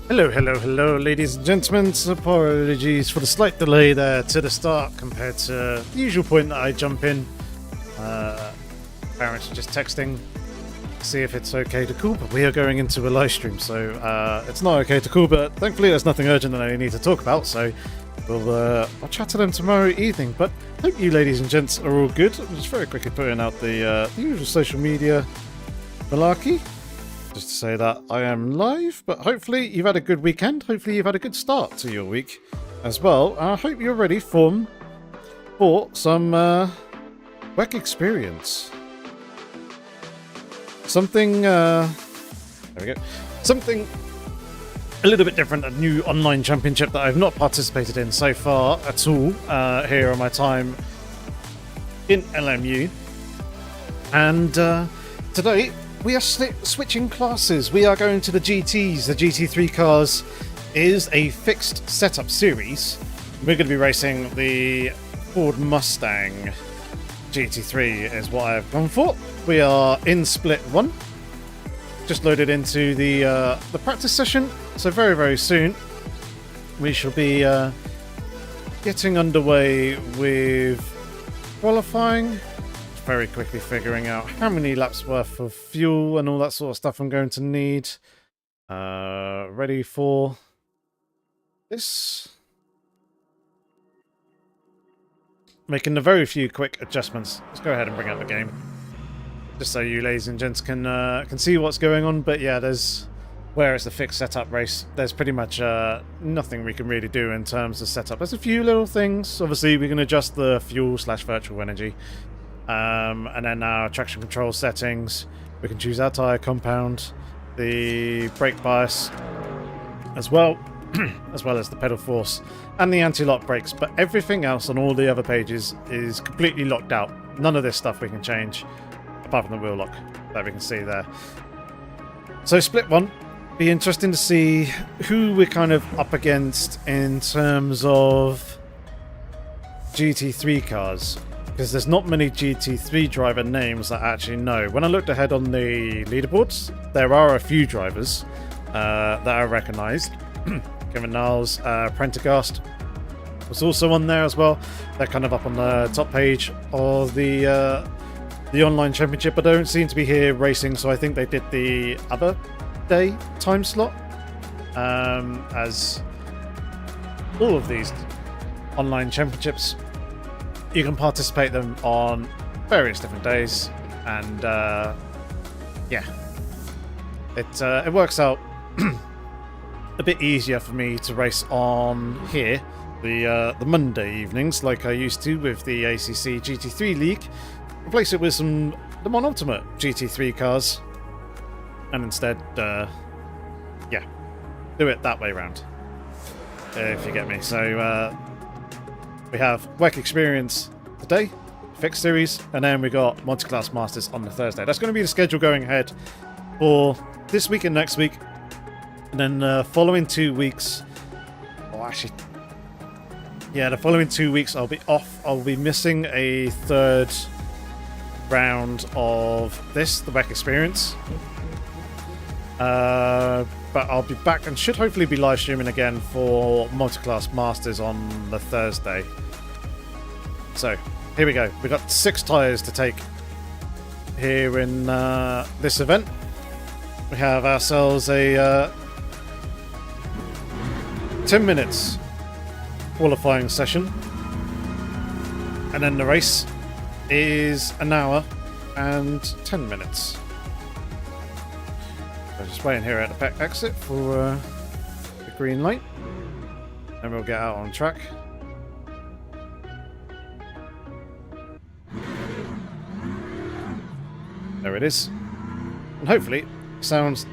Hello, hello, hello, ladies and gentlemen. Apologies for the slight delay there to the start compared to the usual point that I jump in. Parents are just texting to see if it's okay to call, but we are going into a live stream, so it's not okay to call, but thankfully there's nothing urgent that I need to talk about, so I'll chat to them tomorrow evening. But hope you ladies and gents are all good. I'm just very quickly putting out the usual social media malarkey. Just to say that I am live, but hopefully you've had a good weekend. Hopefully you've had a good start to your week as well. I hope you're ready for some WEC experience. Something, there we go. Something a little bit different, a new online championship that I've not participated in so far at all here on my time in LMU. And today, we are switching classes. We are going to the GTs. The GT3 cars is a fixed setup series. We're going to be racing the Ford Mustang GT3 is what I've gone for. We are in split 1. Just loaded into the practice session. So very, very soon we shall be getting underway with qualifying. Very quickly figuring out how many laps worth of fuel and all that sort of stuff I'm going to need. Ready for this. Making a very few quick adjustments. Let's go ahead and bring out the game, just so you ladies and gents can see what's going on. But yeah, where it's a fixed setup race, there's pretty much nothing we can really do in terms of setup. There's a few little things. Obviously, we can adjust the fuel / virtual energy. And then our traction control settings, we can choose our tyre compound, the brake bias as well, as well as the pedal force and the anti-lock brakes. But everything else on all the other pages is completely locked out. None of this stuff we can change, apart from the wheel lock that we can see there. So split 1, be interesting to see who we're kind of up against in terms of GT3 cars. Because there's not many GT3 driver names that I actually know. When I looked ahead on the leaderboards, there are a few drivers that I recognised. Kevin Niles, Prendergast was also on there as well. They're kind of up on the top page of the online championship, but they don't seem to be here racing, so I think they did the other day time slot. As all of these online championships, you can participate them on various different days, and yeah, it works out a bit easier for me to race on here the Monday evenings like I used to with the ACC GT3 League. Replace it with some the Mon Ultimate GT3 cars, and instead, yeah, do it that way round, if you get me. So. We have WEC Experience today, fixed series, and then we got Multi-Class Masters on the Thursday. That's going to be the schedule going ahead for this week and next week. And then the following 2 weeks, the following 2 weeks I'll be off. I'll be missing a third round of the WEC Experience. But I'll be back and should hopefully be live streaming again for Multi-Class Masters on the Thursday. So, here we go. We've got 6 tyres to take here in this event. We have ourselves a 10 minutes qualifying session. And then the race is an hour and 10 minutes. So just waiting here at the exit for the green light, and we'll get out on track. There it is, and hopefully sounds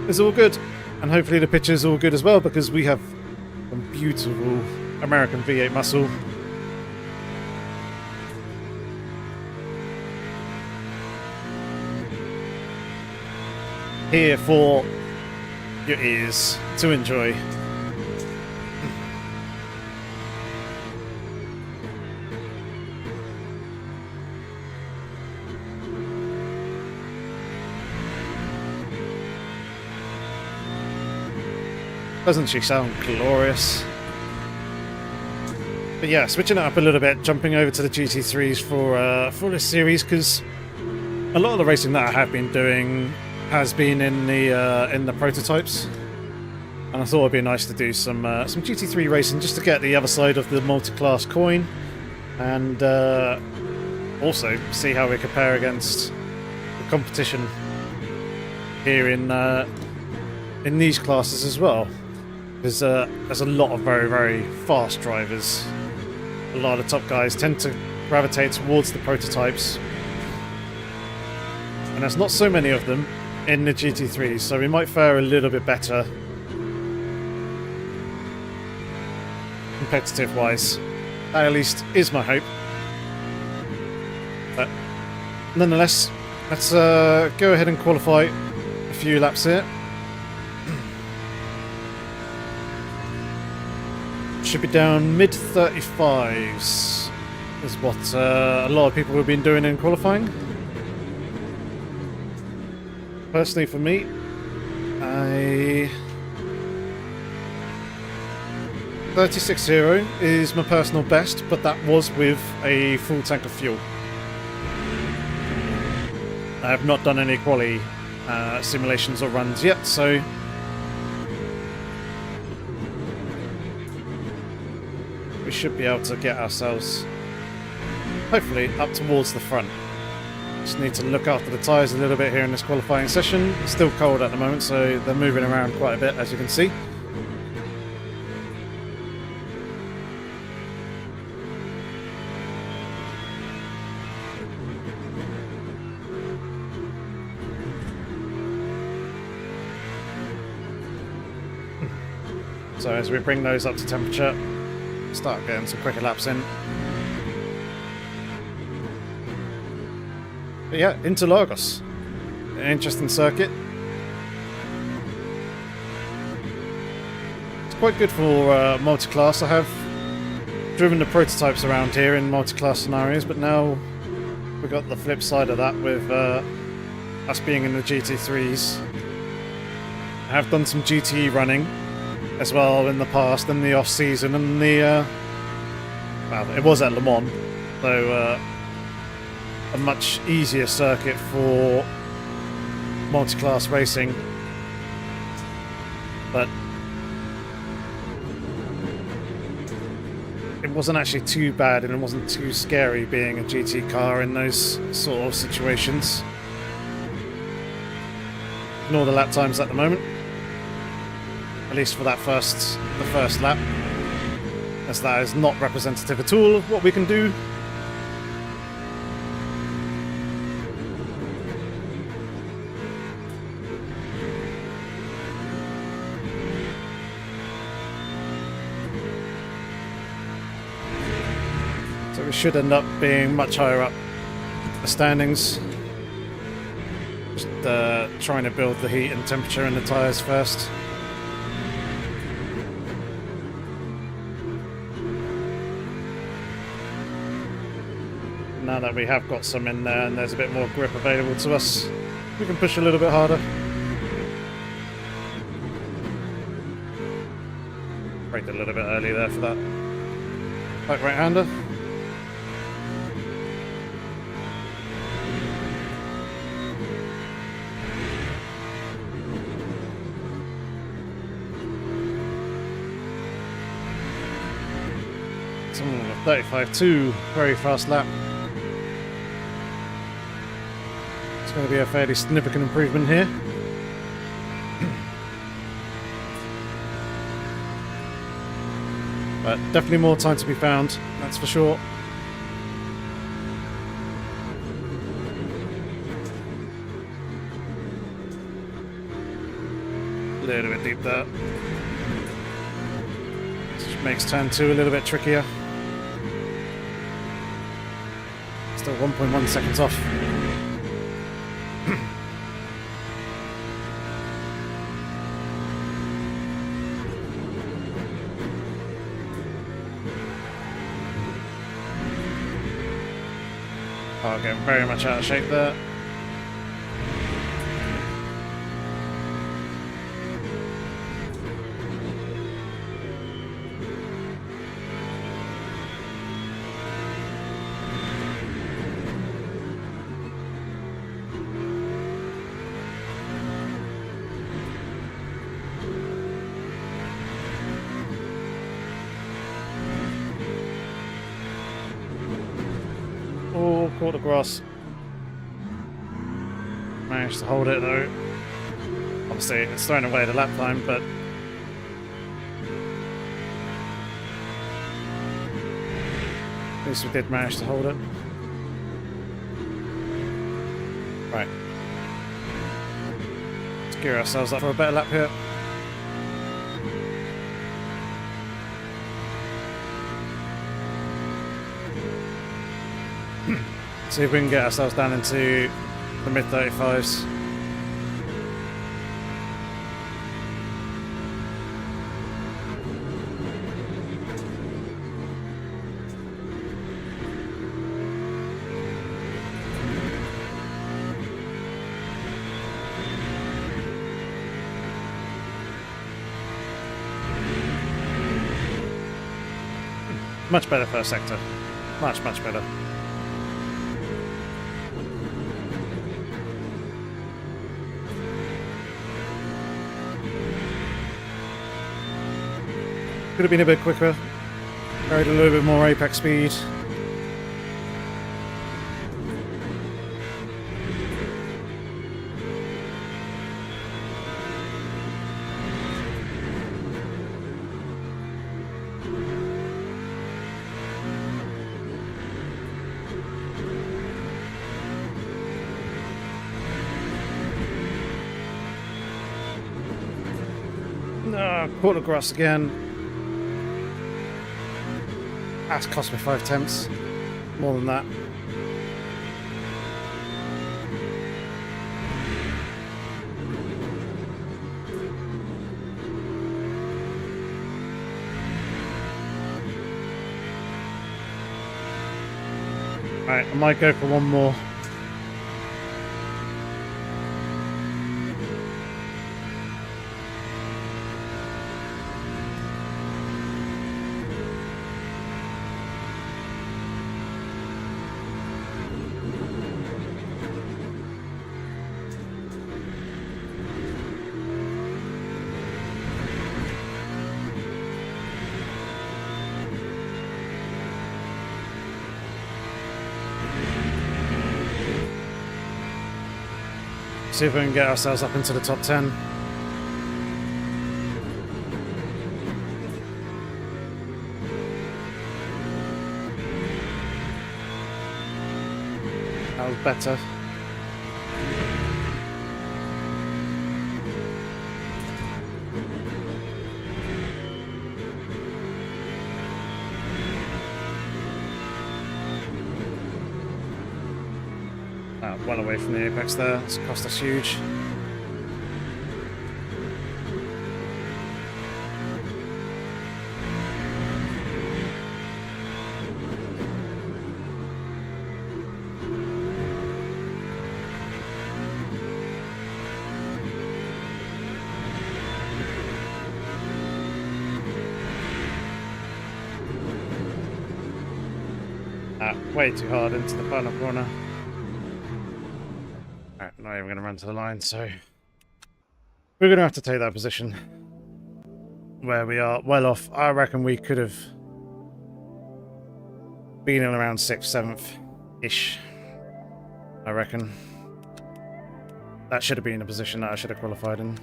is all good, and hopefully the picture is all good as well, because we have some beautiful American V8 muscle. Here for your ears to enjoy. Doesn't she sound glorious? But yeah, switching it up a little bit, jumping over to the GT3s for this series, because a lot of the racing that I have been doing has been in the prototypes, and I thought it'd be nice to do some GT3 racing just to get the other side of the multi-class coin, and also see how we compare against the competition here in these classes as well. There's a lot of very, very fast drivers. A lot of top guys tend to gravitate towards the prototypes, and there's not so many of them in the GT3s, so we might fare a little bit better competitive wise. That at least is my hope. But nonetheless, let's go ahead and qualify a few laps here. Should be down mid 35s is what a lot of people have been doing in qualifying. Personally, for me, 36.0 is my personal best, but that was with a full tank of fuel. I have not done any quali simulations or runs yet, so we should be able to get ourselves, hopefully, up towards the front. Just need to look after the tyres a little bit here in this qualifying session. It's still cold at the moment, so they're moving around quite a bit, as you can see. So as we bring those up to temperature, start getting some quicker laps in. But yeah, Interlagos. An interesting circuit. It's quite good for multi-class. I have driven the prototypes around here in multi-class scenarios, but now we've got the flip side of that with us being in the GT3s. I have done some GTE running as well in the past, in the off-season, and the well, it was at Le Mans, so a much easier circuit for multi-class racing, but it wasn't actually too bad and it wasn't too scary being a GT car in those sort of situations. Ignore the lap times at the moment, at least for the first lap, as that is not representative at all of what we can do. So we should end up being much higher up the standings. Just trying to build the heat and temperature in the tyres first. Now that we have got some in there and there's a bit more grip available to us, we can push a little bit harder. Braked a little bit early there for that back right-hander. Someone with a 35.2, very fast lap. It's going to be a fairly significant improvement here. But definitely more time to be found, that's for sure. A little bit deep there. Which makes turn 2 a little bit trickier. Still 1.1 seconds off. Oh, getting very much out of shape there. caught the grass. Managed to hold it though. Obviously, it's thrown away the lap time, but at least we did manage to hold it. Right. Let's gear ourselves up for a better lap here. See if we can get ourselves down into the mid-35s. Much better first sector. Much, much better. Could have been a bit quicker. Carried a little bit more apex speed. Caught the grass again. That's cost me 5 tenths. More than that. Alright, I might go for one more. See if we can get ourselves up into the top 10. That was better. Well away from the apex there. It's cost us huge. Way too hard into the final corner. Not even going to run to the line, so we're going to have to take that position where we are well off. I reckon we could have been in around 6th, 7th-ish. I reckon. That should have been a position that I should have qualified in.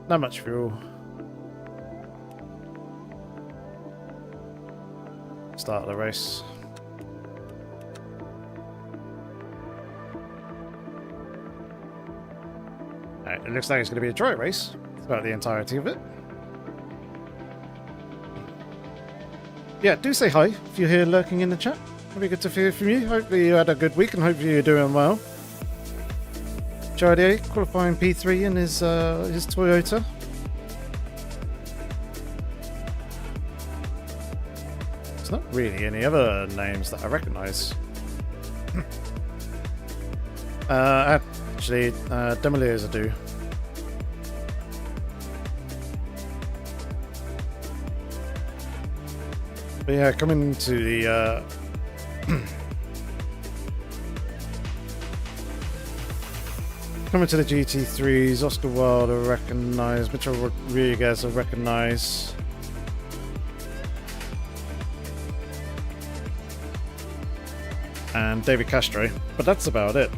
Not much fuel. Start of the race. Right, it looks like it's going to be a dry race throughout the entirety of it. Yeah, do say hi if you're here lurking in the chat. It'll be good to hear from you. Hopefully you had a good week and hopefully you're doing well. Jardier qualifying P3 in his Toyota. Not really any other names that I recognise. Actually, Demoliers I do. But yeah, coming to the coming to the GT3s, Oscar Wilde I recognise, Mitchell Rodriguez I recognise. and David Castro, but that's about it.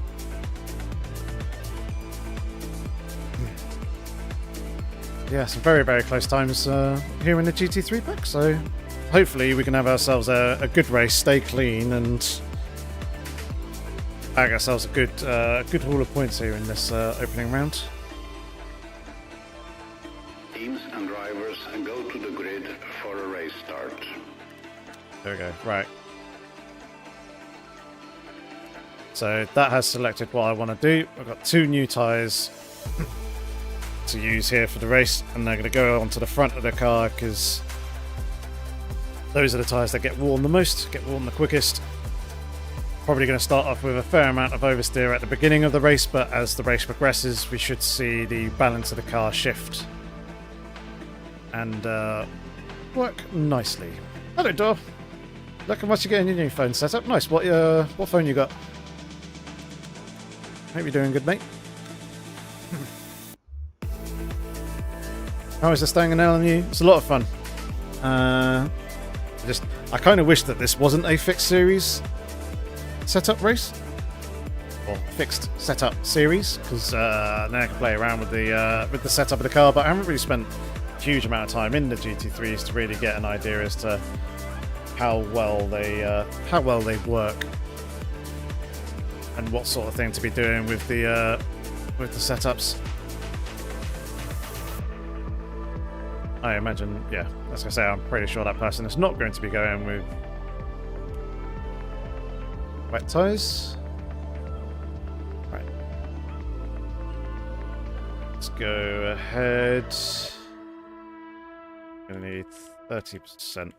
Yeah, some very, very close times here in the GT3 pack, so hopefully we can have ourselves a good race, stay clean, and bag ourselves a good haul of points here in this opening round. Teams and drivers go to the grid for a race start. There we go, right. So that has selected what I want to do. I've got 2 new tyres to use here for the race, and they're going to go onto the front of the car because those are the tyres that get worn the most, get worn the quickest. Probably going to start off with a fair amount of oversteer at the beginning of the race, but as the race progresses we should see the balance of the car shift and work nicely. Hello, Dor. Look how much you're getting your new phone set up. Nice. What phone you got? Hope you're doing good, mate. How is this staying in LMU? It's a lot of fun. I kind of wish that this wasn't a fixed series setup race, or fixed setup series, because then I can play around with the setup of the car. But I haven't really spent a huge amount of time in the GT3s to really get an idea as to how well they work and what sort of thing to be doing with the setups. I imagine, yeah, as I say, I'm pretty sure that person is not going to be going with wet tyres. Right. Let's go ahead. Gonna need 30%.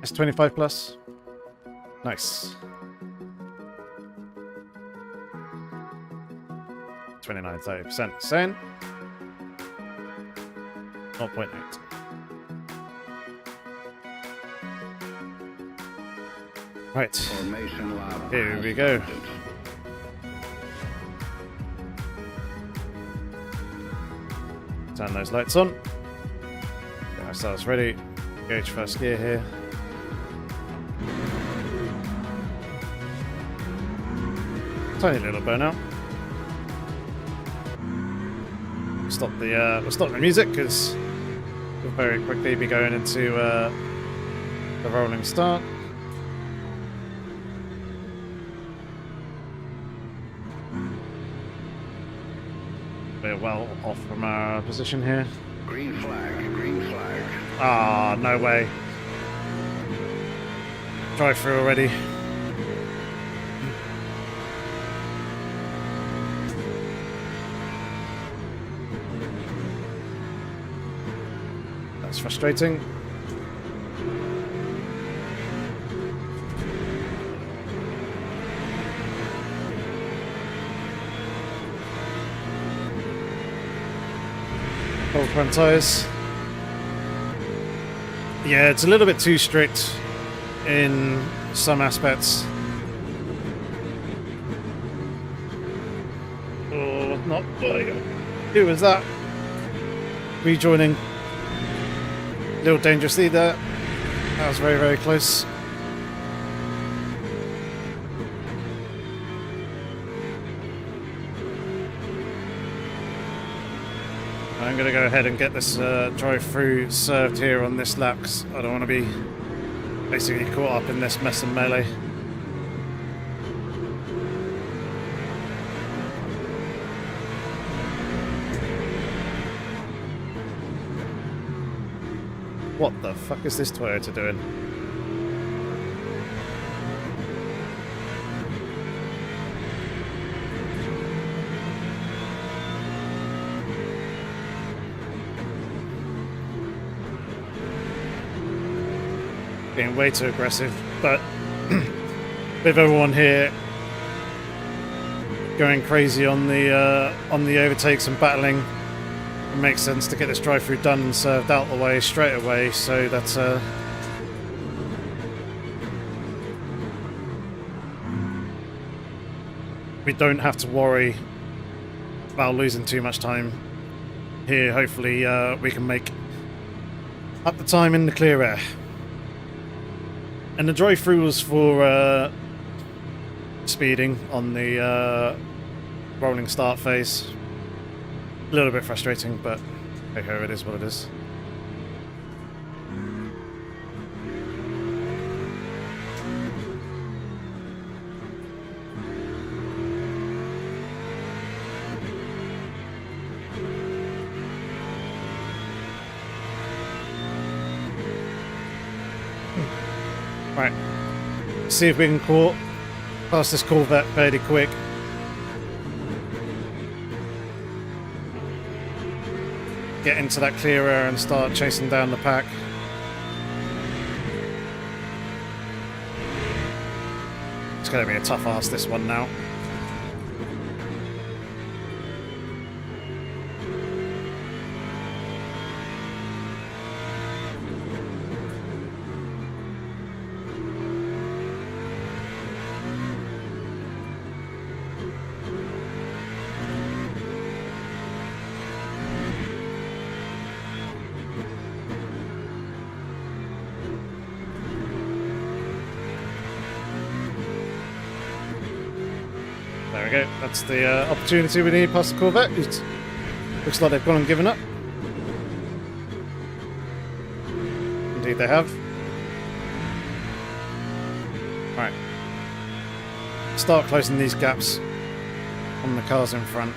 It's 25 plus. Nice. 29, 30%. Same. 0.8. Right. Here we go. Turn those lights on. Get ourselves ready. Gauge first gear here. Tiny little burnout. We'll stop the music because we'll very quickly be going into the rolling start. We're well off from our position here. Green flag, green flag. Ah, no way. Drive through already. That's frustrating. Old front tyres. Yeah, it's a little bit too strict in some aspects. Oh, not who was that? Rejoining. A little dangerously there. That was very, very close. I'm going to go ahead and get this drive-through served here on this lap, 'cause I don't want to be basically caught up in this mess and melee. What the fuck is this Toyota doing? Being way too aggressive, but with everyone here going crazy on the overtakes and battling, it makes sense to get this drive-through done and served out the way straight away, so that we don't have to worry about losing too much time here, hopefully we can make up the time in the clear air. And the drive-through was for speeding on the rolling start phase. A little bit frustrating, but hey ho, it is what it is. Right, see if we can pass this Corvette fairly quick. Get into that clear air and start chasing down the pack. It's going to be a tough ask, this one now. There we go, that's the opportunity we need past the Corvette. It looks like they've gone and given up. Indeed they have. Right. Start closing these gaps on the cars in front.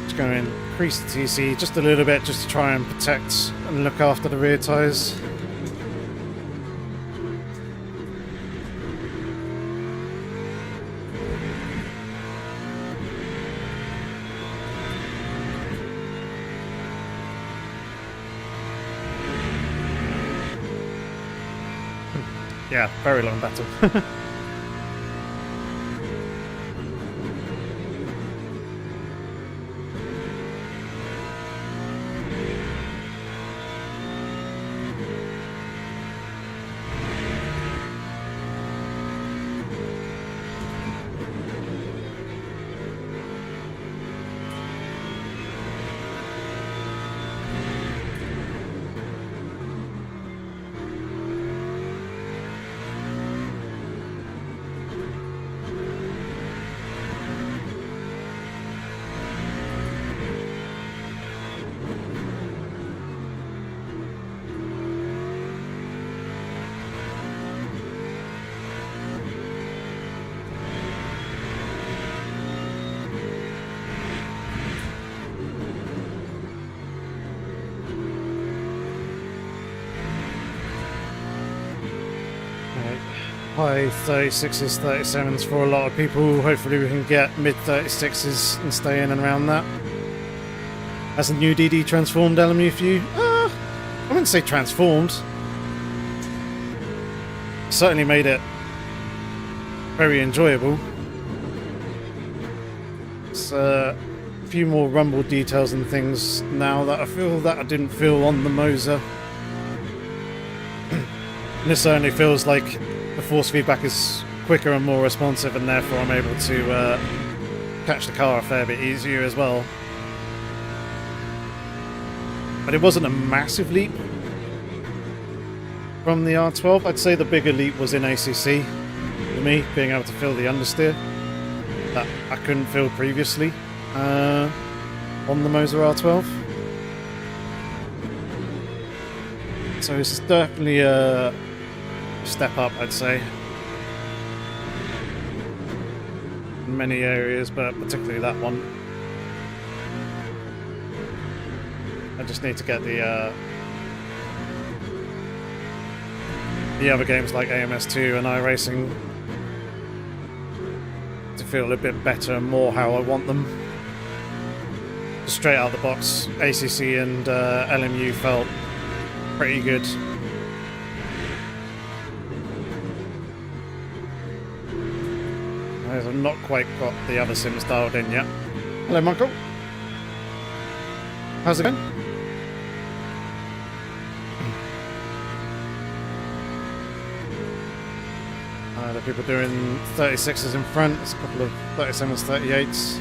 Just going to increase the TC just a little bit, just to try and protect and look after the rear tyres. Yeah, very long battle. High 36s, 37s for a lot of people. Hopefully we can get mid 36s and stay in and around that. Has the new DD transformed LMU for you? I wouldn't say transformed. Certainly made it very enjoyable. It's a few more rumble details and things now that I feel that I didn't feel on the Moza. And this certainly feels like the force feedback is quicker and more responsive, and therefore I'm able to catch the car a fair bit easier as well. But it wasn't a massive leap from the R12. I'd say the bigger leap was in ACC for me, being able to feel the understeer that I couldn't feel previously on the Moza R12. So it's definitely a step up, I'd say, in many areas, but particularly that one. I just need to get the other games like AMS2 and iRacing to feel a bit better and more how I want them. Just straight out of the box, ACC and LMU felt pretty good. I've not quite got the other sims dialed in yet. Hello, Michael. How's it going? The people doing 36s in front, there's a couple of 37s, 38s.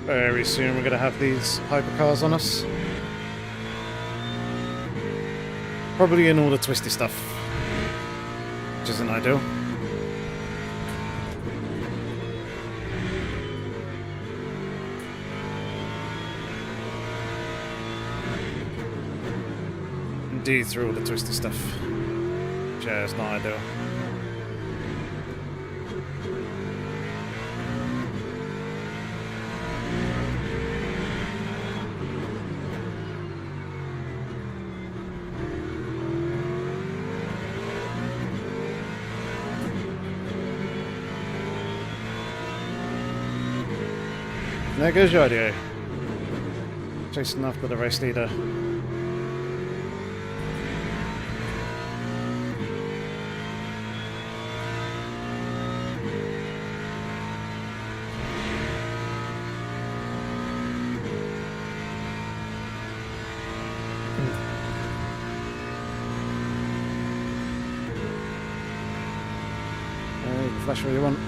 Very soon we're going to have these hypercars on us. Probably in all the twisty stuff, which isn't ideal. Indeed, through all the twisty stuff. Yeah, it's not ideal. There goes Yorkie, chasing after the race leader. You can flash where you want.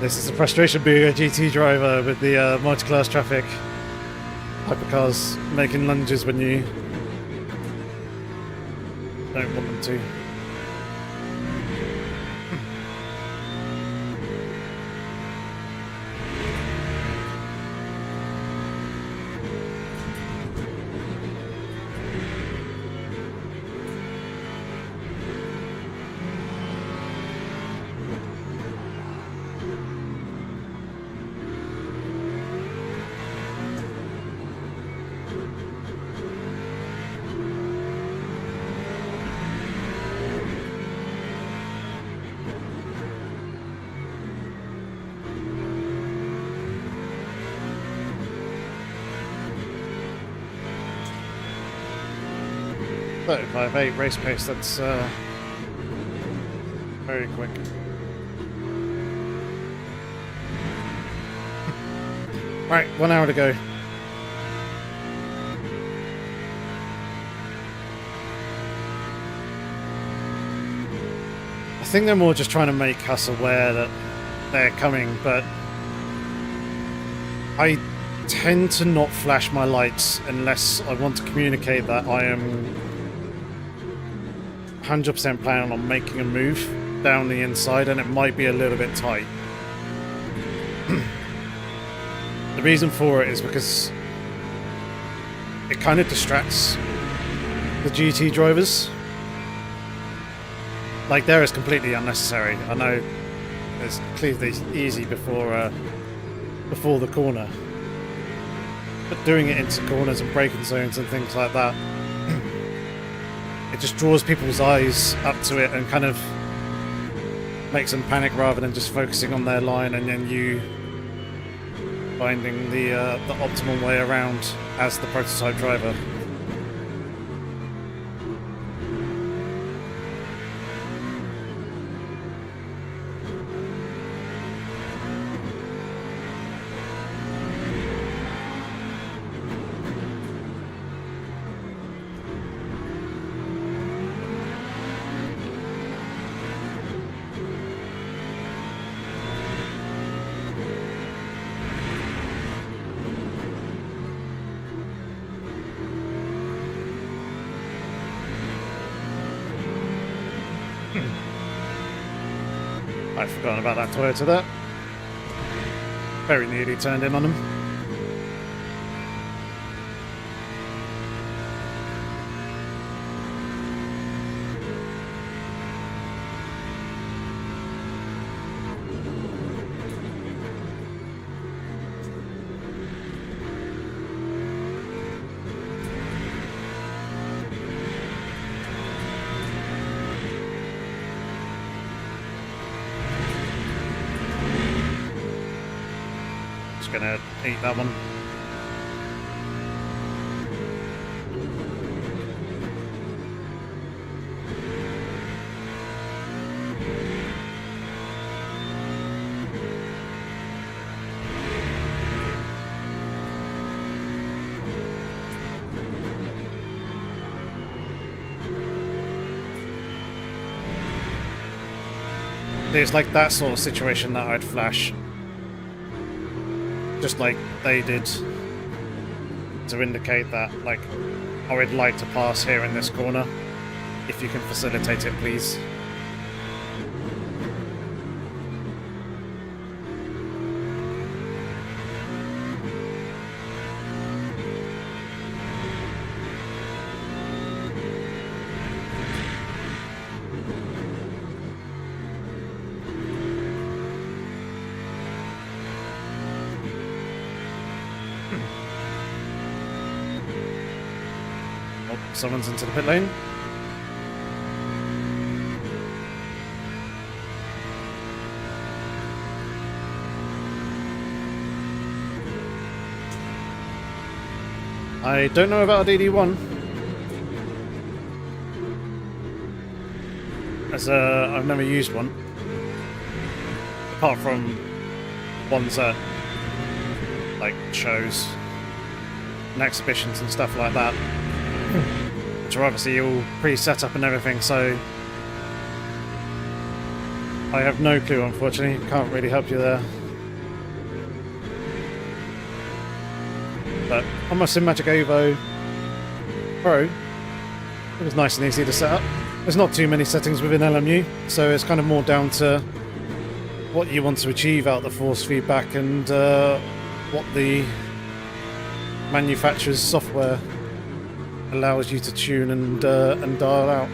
This is the frustration being a GT driver with the multi-class traffic. Hypercars making lunges when you don't want them to. .5.8 race pace, that's very quick. Right, 1 hour to go. I think they're more just trying to make us aware that they're coming, but I tend to not flash my lights unless I want to communicate that I am 100% planning on making a move down the inside, and it might be a little bit tight. The reason for it is because it kind of distracts the GT drivers. Like, there is completely unnecessary. I know it's clearly easy before the corner, but doing it into corners and braking zones and things like that, it just draws people's eyes up to it and kind of makes them panic rather than just focusing on their line and then you finding the optimal way around as the prototype driver. I've forgotten about that Toyota there. Very nearly turned in on him. gonna eat that one. It's like that sort of situation that I'd flash. Just like they did. To indicate that, like, I would like to pass here in this corner. If you can facilitate it, please. Someone's into the pit lane. I don't know about a DD1. As I've never used one. Apart from ones at like shows and exhibitions and stuff like that. Which are obviously all pre-set up and everything, so I have no clue, unfortunately. Can't really help you there. But on my SimMagic Evo Pro, it was nice and easy to set up. There's not too many settings within LMU, so it's kind of more down to what you want to achieve out of the force feedback and what the manufacturer's software allows you to tune and dial out.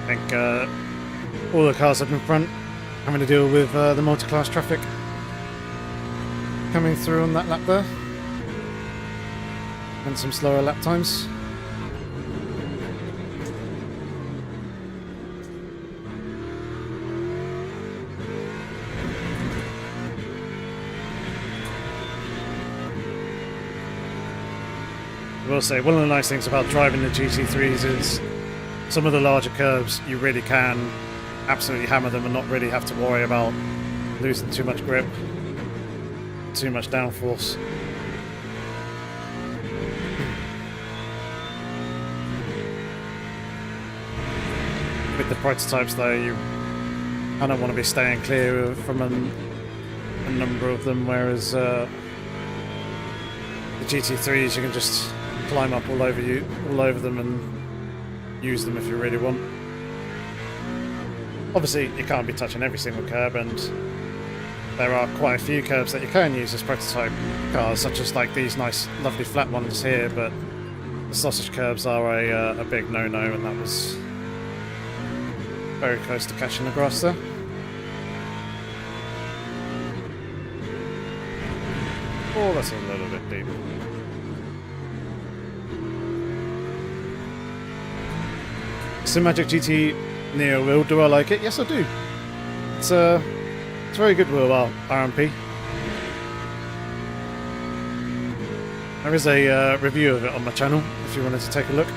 I think all the cars up in front having to deal with the multi-class traffic coming through on that lap there, and some slower lap times. I will say, one of the nice things about driving the GT3s is some of the larger curves, you really can absolutely hammer them and not really have to worry about losing too much grip, too much downforce. With the prototypes though, you kind of want to be staying clear from a number of them, whereas the GT3s you can just climb up all over them and use them if you really want. Obviously you can't be touching every single curb, and there are quite a few curbs that you can use as prototype cars, such as like these nice lovely flat ones here, but the sausage curbs are a big no-no, and that was very close to catching the grass there. Oh, that's a little bit deep. SimMagic GT Neo wheel, do I like it? Yes, I do. It's a very good wheel, RMP. There is a review of it on my channel if you wanted to take a look.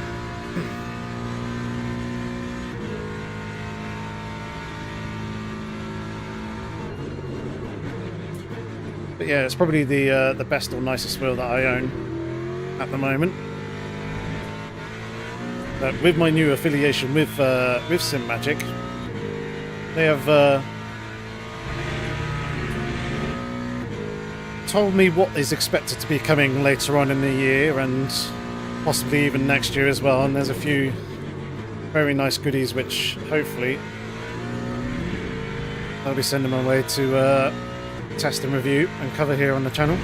But yeah, it's probably the best or nicest wheel that I own at the moment. With my new affiliation with SimMagic, they have told me what is expected to be coming later on in the year, and possibly even next year as well. And there's a few very nice goodies which hopefully I'll be sending my way to test and review and cover here on the channel.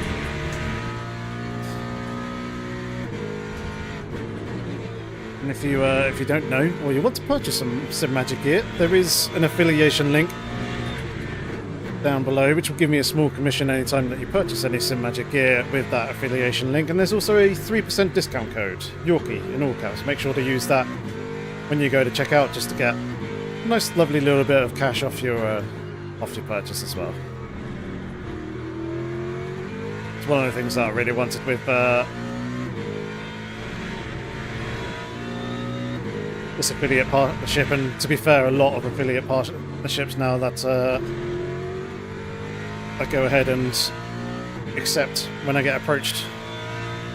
And if you don't know, or you want to purchase some SimMagic gear, there is an affiliation link down below, which will give me a small commission anytime that you purchase any SimMagic gear with that affiliation link. And there's also a 3% discount code, Yorkie, in all caps. Make sure to use that when you go to check out, just to get a nice, lovely little bit of cash off your purchase as well. It's one of the things that I really wanted with this affiliate partnership, and to be fair, a lot of affiliate partnerships now that I go ahead and accept when I get approached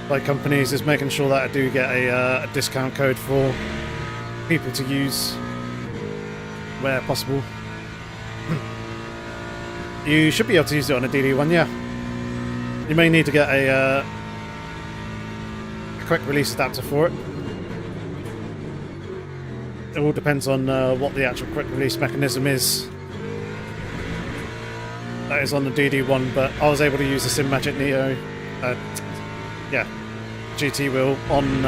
by companies, is making sure that I do get a discount code for people to use where possible. You should be able to use it on a DD1, yeah. You may need to get a quick release adapter for it. It all depends on what the actual quick release mechanism is that is on the DD1, but I was able to use the SimMagic Neo, GT wheel on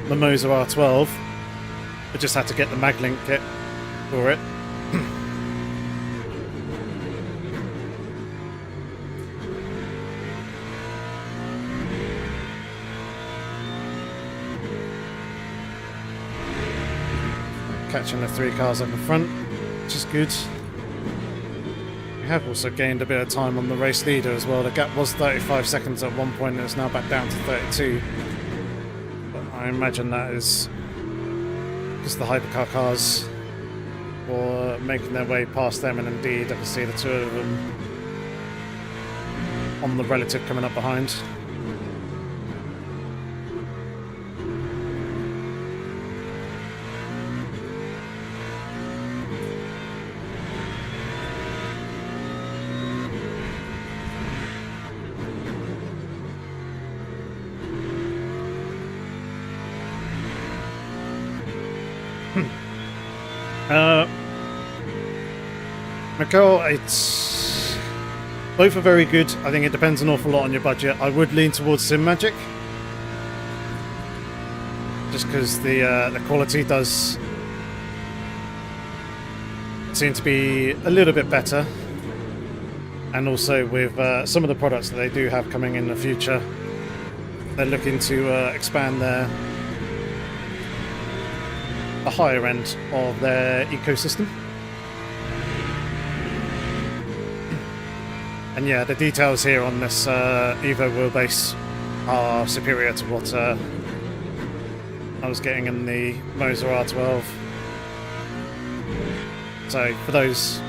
the Moza R12. I just had to get the MagLink kit for it. Catching the 3 cars up in front, which is good. We have also gained a bit of time on the race leader as well. The gap was 35 seconds at one point, and it's now back down to 32. But I imagine that is because the hypercar cars were making their way past them, and indeed I can see the two of them on the relative coming up behind. Michael, it's both are very good. I think it depends an awful lot on your budget. I would lean towards SimMagic, just because the quality does seem to be a little bit better, and also with some of the products that they do have coming in the future, they're looking to expand the higher end of their ecosystem. And yeah, the details here on this Evo wheelbase are superior to what I was getting in the Moza R12. So for those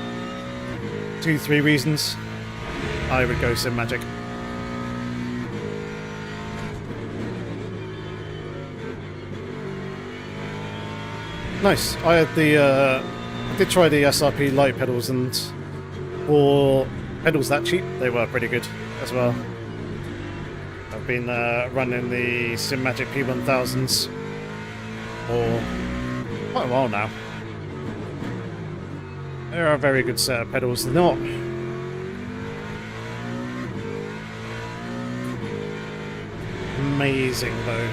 2-3 reasons, I would go SimMagic. Nice. I had I did try the SRP light pedals, and for pedals that cheap, they were pretty good as well. I've been running the SimMagic P1000s for quite a while now. They're a very good set of pedals. They're not amazing though.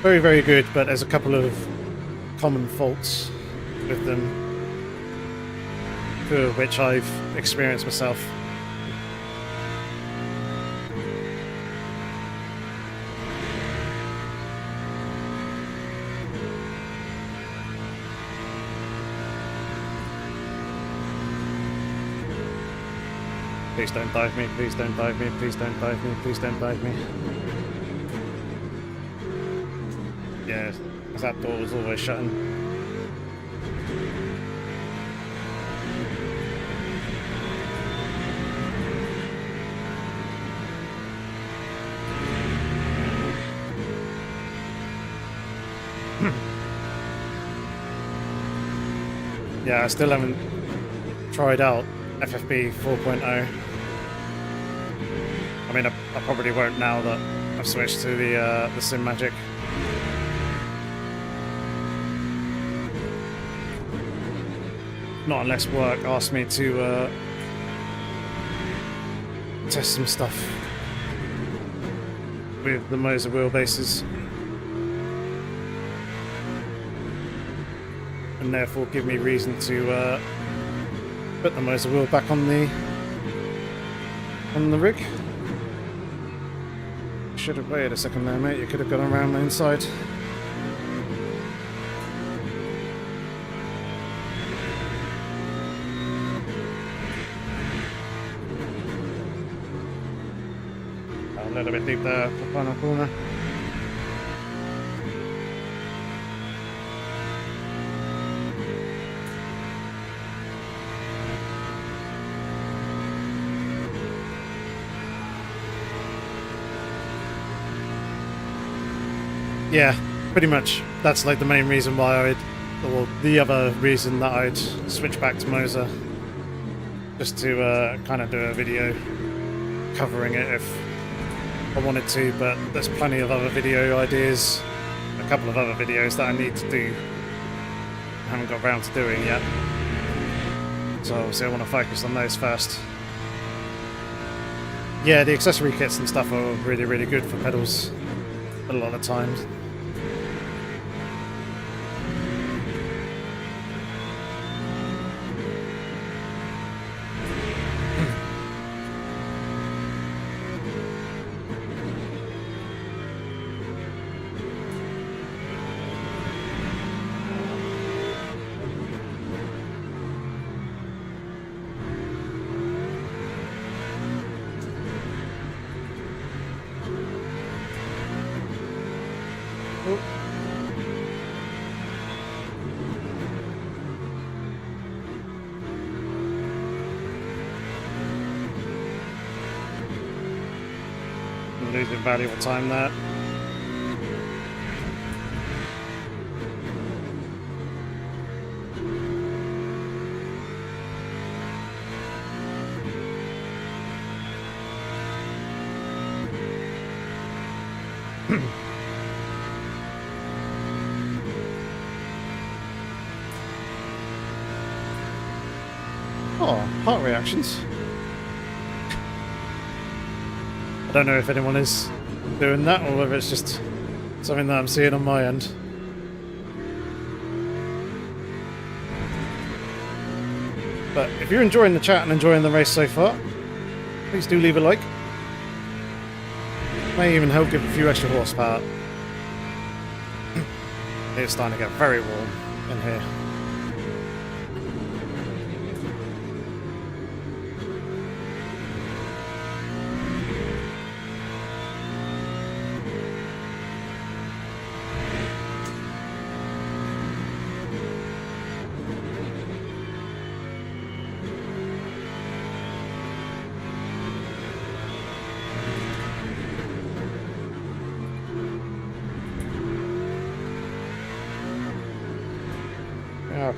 Very, very good, but there's a couple of common faults with them, two of which I've experienced myself. Please don't dive me, please don't dive me, please don't dive me, please don't dive me. Yeah, because that door was always shutting. Yeah, I still haven't tried out FFB 4.0. I mean, I probably won't now that I've switched to the SimMagic. Not unless work asks me to test some stuff with the Moza wheelbases. And therefore give me reason to put the Moza wheel back on the rig. Should have waited a second there, mate. You could have gone around the inside. A little bit deep there, the final corner. Yeah, pretty much. That's like the main reason why or the other reason that I'd switch back to Moza. Just to kind of do a video covering it if I wanted to, but there's plenty of other video ideas, a couple of other videos that I need to do, I haven't got around to doing yet. So obviously I want to focus on those first. Yeah, the accessory kits and stuff are really, really good for pedals a lot of times. Losing valuable time there. Oh, heart reactions. I don't know if anyone is doing that or whether it's just something that I'm seeing on my end. But if you're enjoying the chat and enjoying the race so far, please do leave a like. May even help give a few extra horsepower. It's starting to get very warm in here.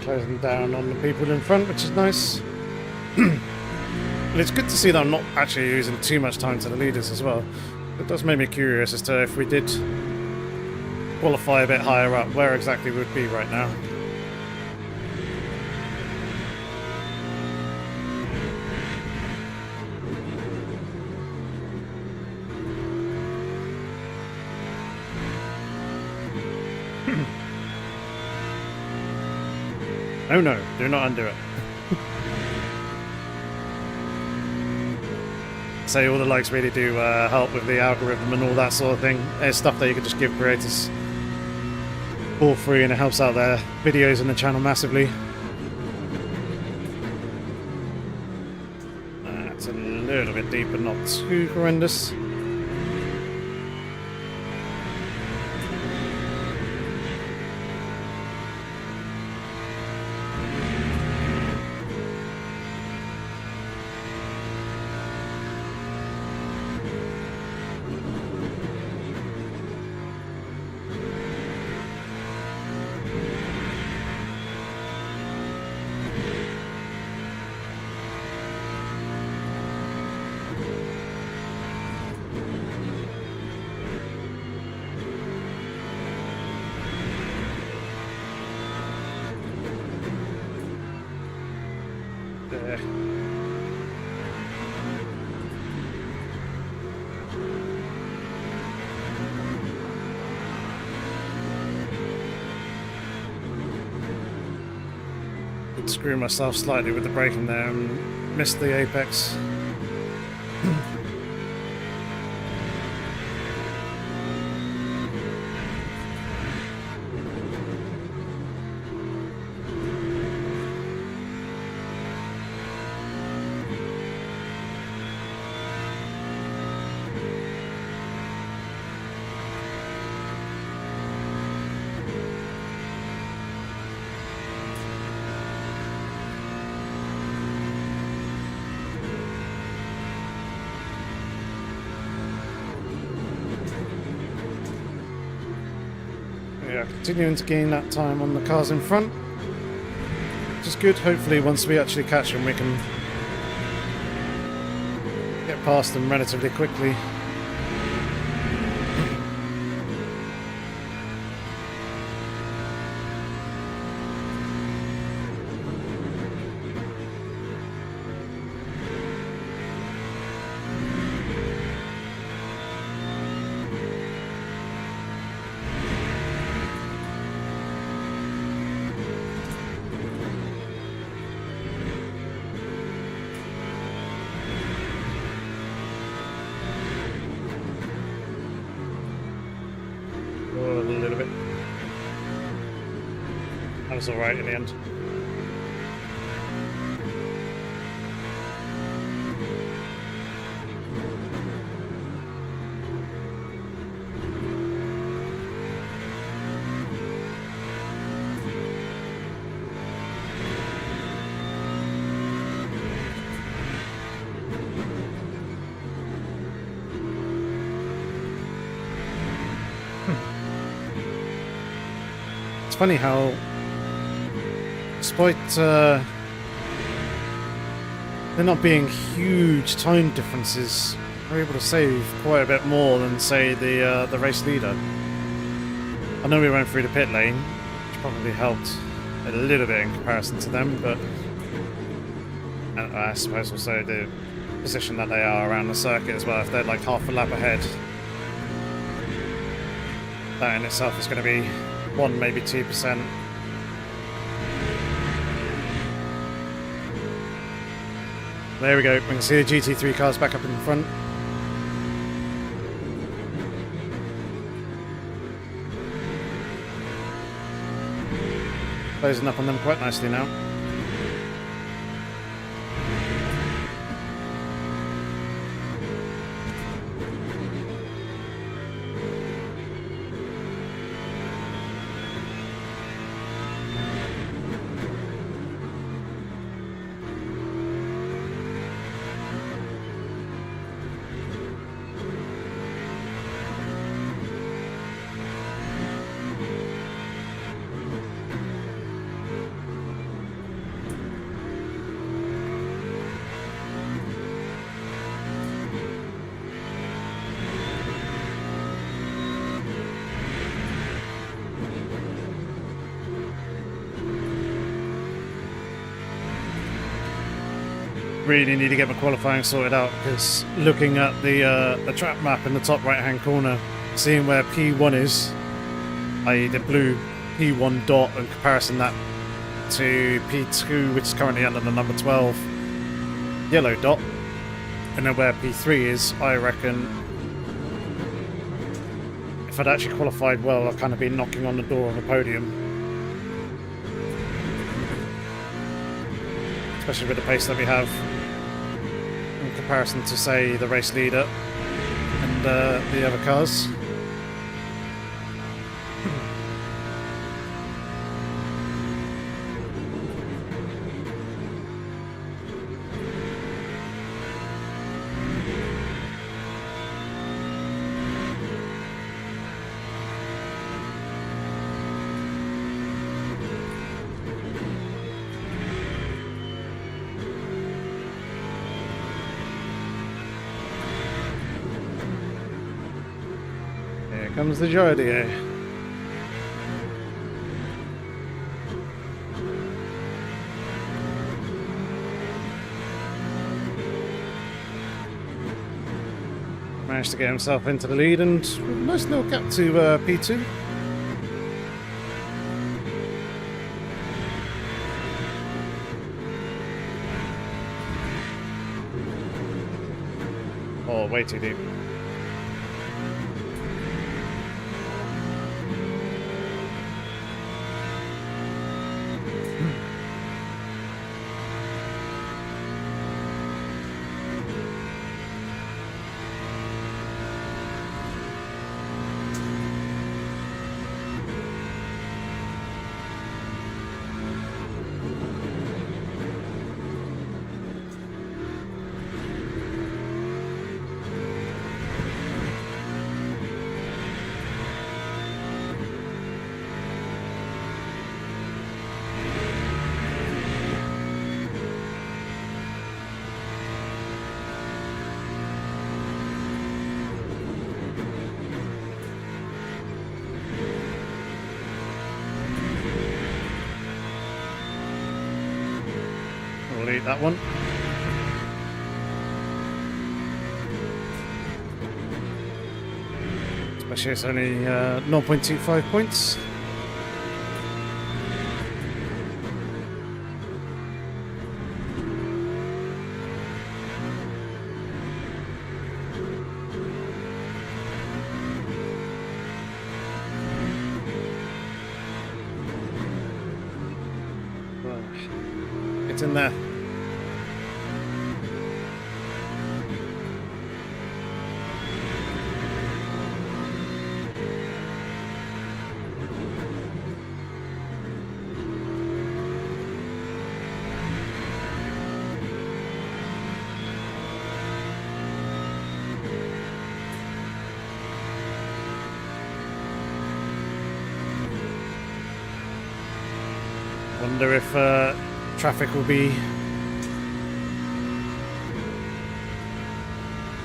Closing down on the people in front, which is nice. And it's good to see that I'm not actually using too much time to the leaders as well. It does make me curious as to if we did qualify a bit higher up, where exactly we'd be right now. Oh no, do not undo it. Say all the likes really do help with the algorithm and all that sort of thing. It's stuff that you can just give creators for free and it helps out their videos and the channel massively. It's a little bit deep but not too horrendous. Did screw myself slightly with the braking there and missed the apex. Yeah, continuing to gain that time on the cars in front, which is good. Hopefully once we actually catch them we can get past them relatively quickly. A little bit. That was alright in the end. It's funny how, despite there not being huge time differences, we're able to save quite a bit more than, say, the race leader. I know we went through the pit lane, which probably helped a little bit in comparison to them, but I suppose also the position that they are around the circuit as well. If they're like half a lap ahead, that in itself is going to be 1, maybe 2%. There we go. We can see the GT3 cars back up in front. Closing up on them quite nicely now. Really need to get my qualifying sorted out, because looking at the track map in the top right hand corner, seeing where P1 is, i.e. the blue P1 dot, and comparison that to P2, which is currently under the number 12 yellow dot, and then where P3 is, I reckon if I'd actually qualified well, I'd kind of be knocking on the door of a podium. Especially with the pace that we have in comparison to, say, the race leader and the other cars. Here comes the Yorkie. managed to get himself into the lead, and with a nice little gap to P2. Oh, way too deep. We'll eat that one. Especially it's only 0.25 points. It's in there. Wonder if traffic will be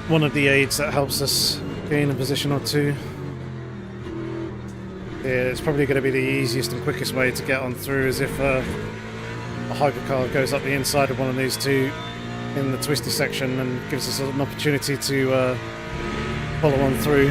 one of the aids that helps us gain a position or two. Yeah, it's probably going to be the easiest and quickest way to get on through, is if a hypercar goes up the inside of one of these two in the twisty section and gives us an opportunity to follow on through.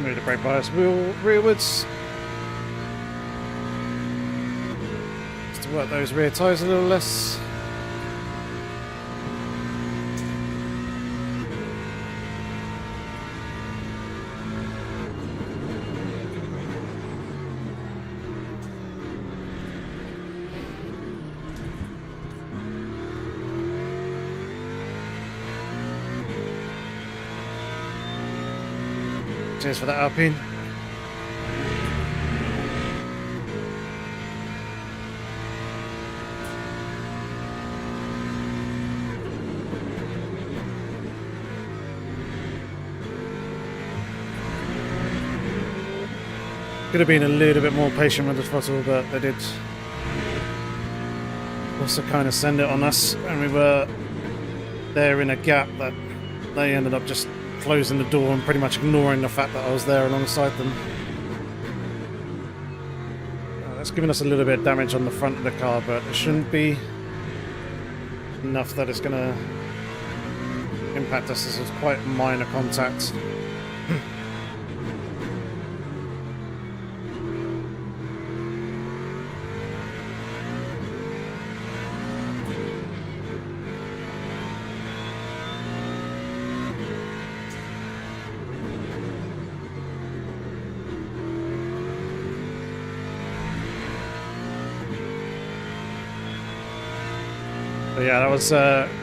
Move the brake bias wheel rearwards. Just to work those rear tyres a little less. Cheers for that, Alpine. Could have been a little bit more patient with the throttle, but they did also kind of send it on us, and we were there in a gap that they ended up just closing the door and pretty much ignoring the fact that I was there alongside them. That's giving us a little bit of damage on the front of the car, but it shouldn't be enough that it's going to impact us. This is quite minor contact. But yeah, that was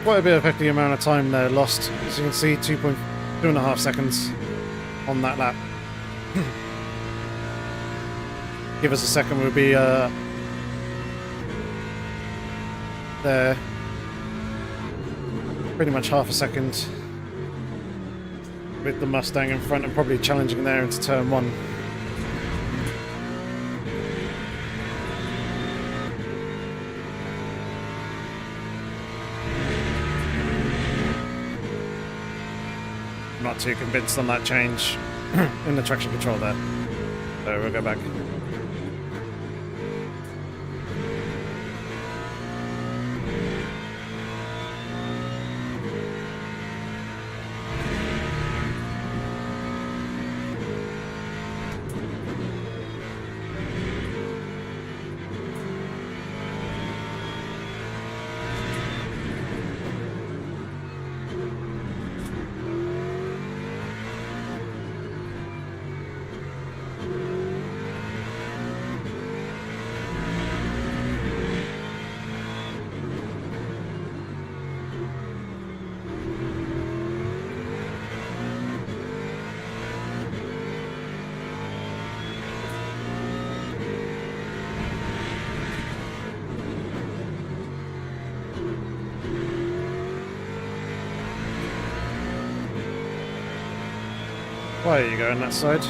quite a bit of the amount of time there lost. As you can see, 2.5 seconds on that lap. Give us a second, we'll be there. Pretty much half a second with the Mustang in front and probably challenging there into turn 1. I'm not too convinced on that change in the traction control there. So we'll go back. Why are you going that side?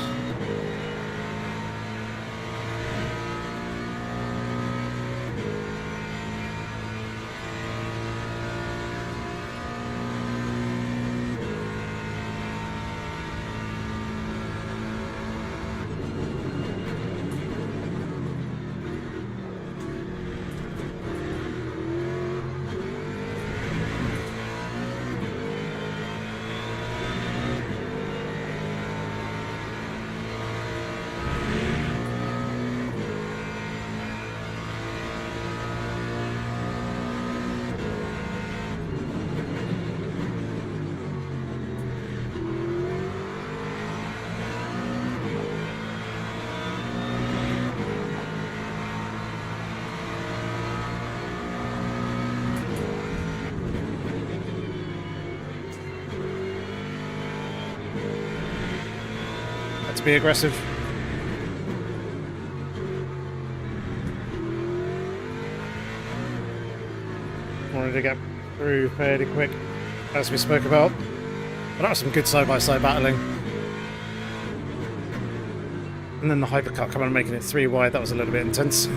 Be aggressive. Wanted to get through fairly quick, as we spoke about. But that was some good side-by-side battling. And then the hypercut coming and making it 3 wide, that was a little bit intense.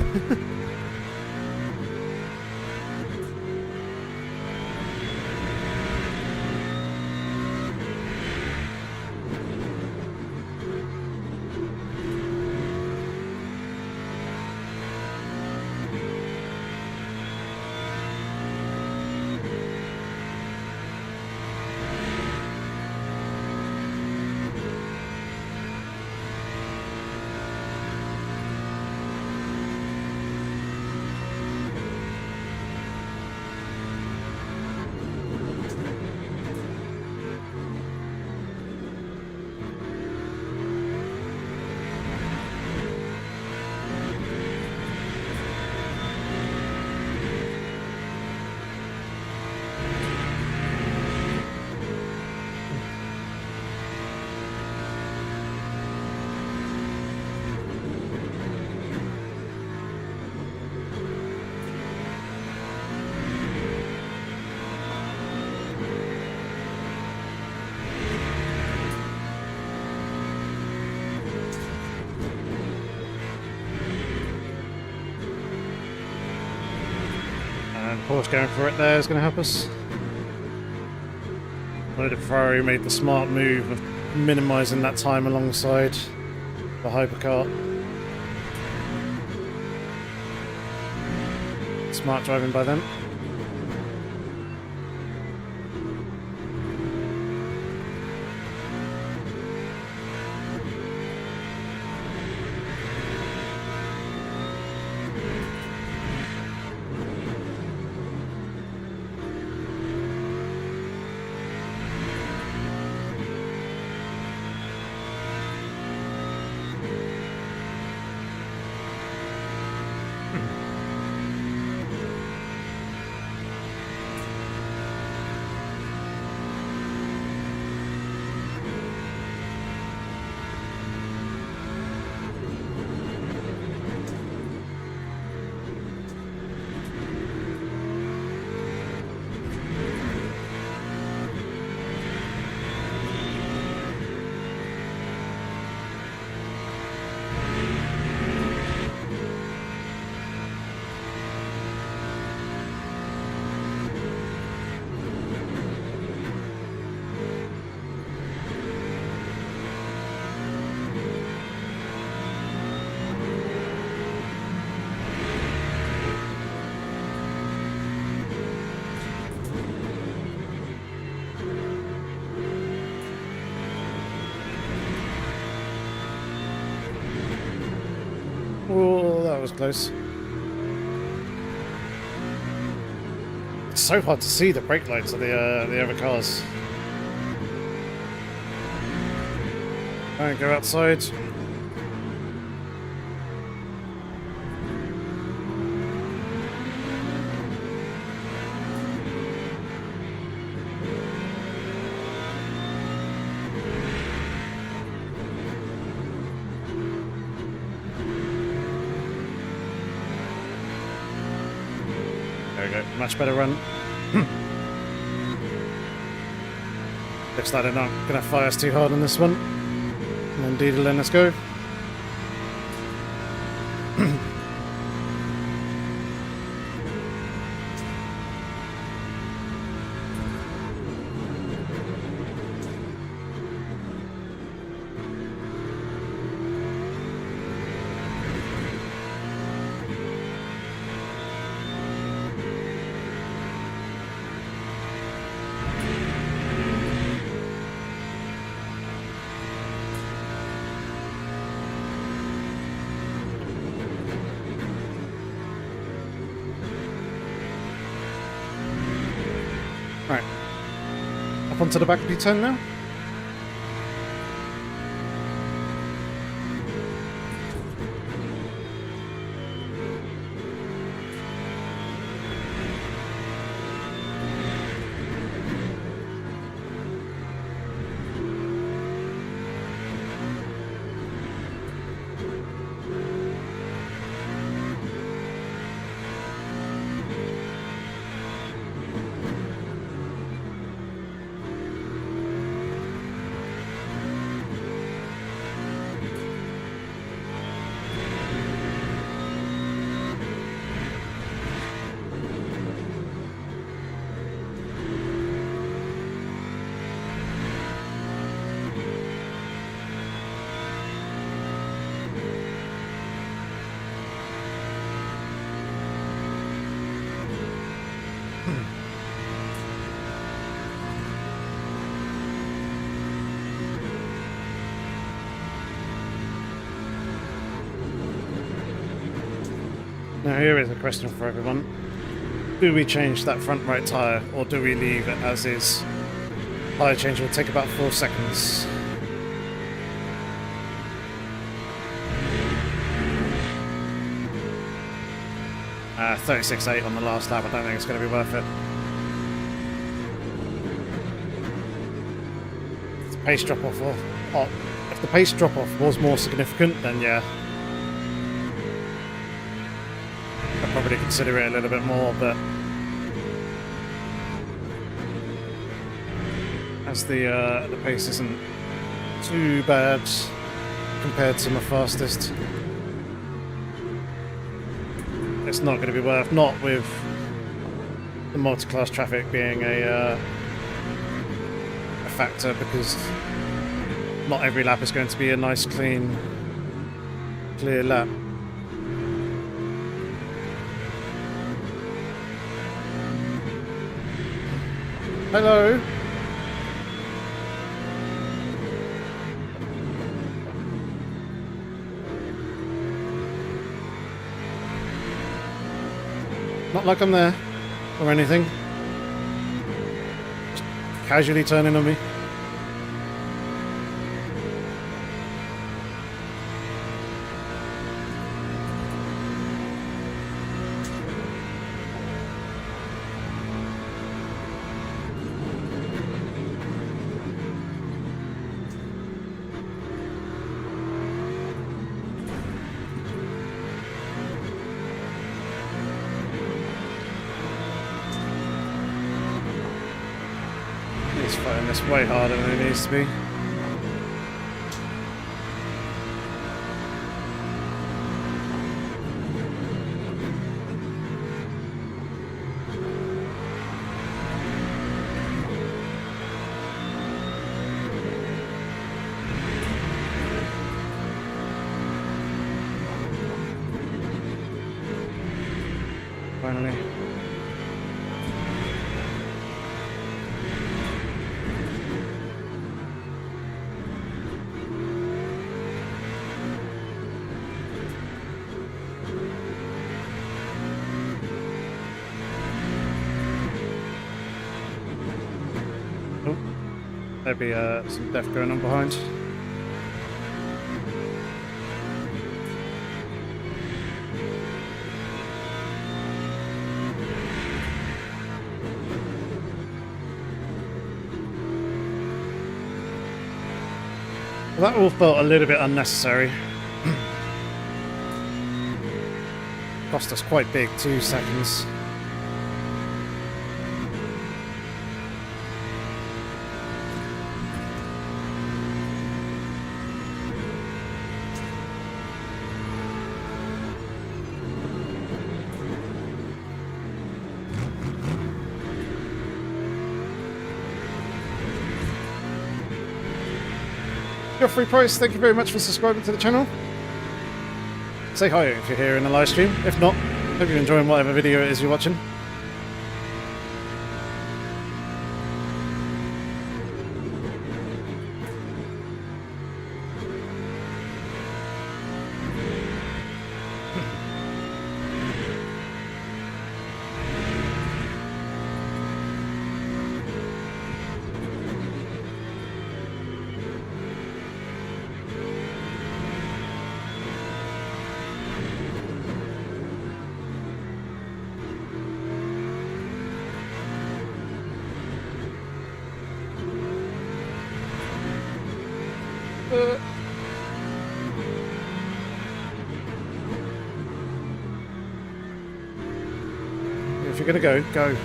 Of course, going for it there is going to help us. Wanted Ferrari made the smart move of minimising that time alongside the hypercar. Smart driving by them. was close. It's so hard to see the brake lights of the other cars. Alright, go outside. There we go, much better run. Looks like they're not going to fire us too hard on this one. And indeed, letting us go. Right. Up onto the back of your turn now. Now here is a question for everyone. Do we change that front right tyre, or do we leave it as is? Tyre change will take about 4 seconds. Uh, 36.8 on the last lap, I don't think it's going to be worth it. If the pace drop off, if the pace drop off was more significant, then yeah. I'd probably consider it a little bit more, but as the pace isn't too bad compared to my fastest, it's not going to be worth. Not with the multi-class traffic being a factor, because not every lap is going to be a nice, clean, clear lap. Hello. Not like I'm there or anything. Just casually turning on me. He's fighting this way harder than he needs to be. Finally. There'd be some death going on behind. Well, that all felt a little bit unnecessary. Cost us quite big, 2 seconds. Geoffrey Price, thank you very much for subscribing to the channel. Say hi if you're here in the live stream. If not, hope you're enjoying whatever video it is you're watching. If you're gonna go, go.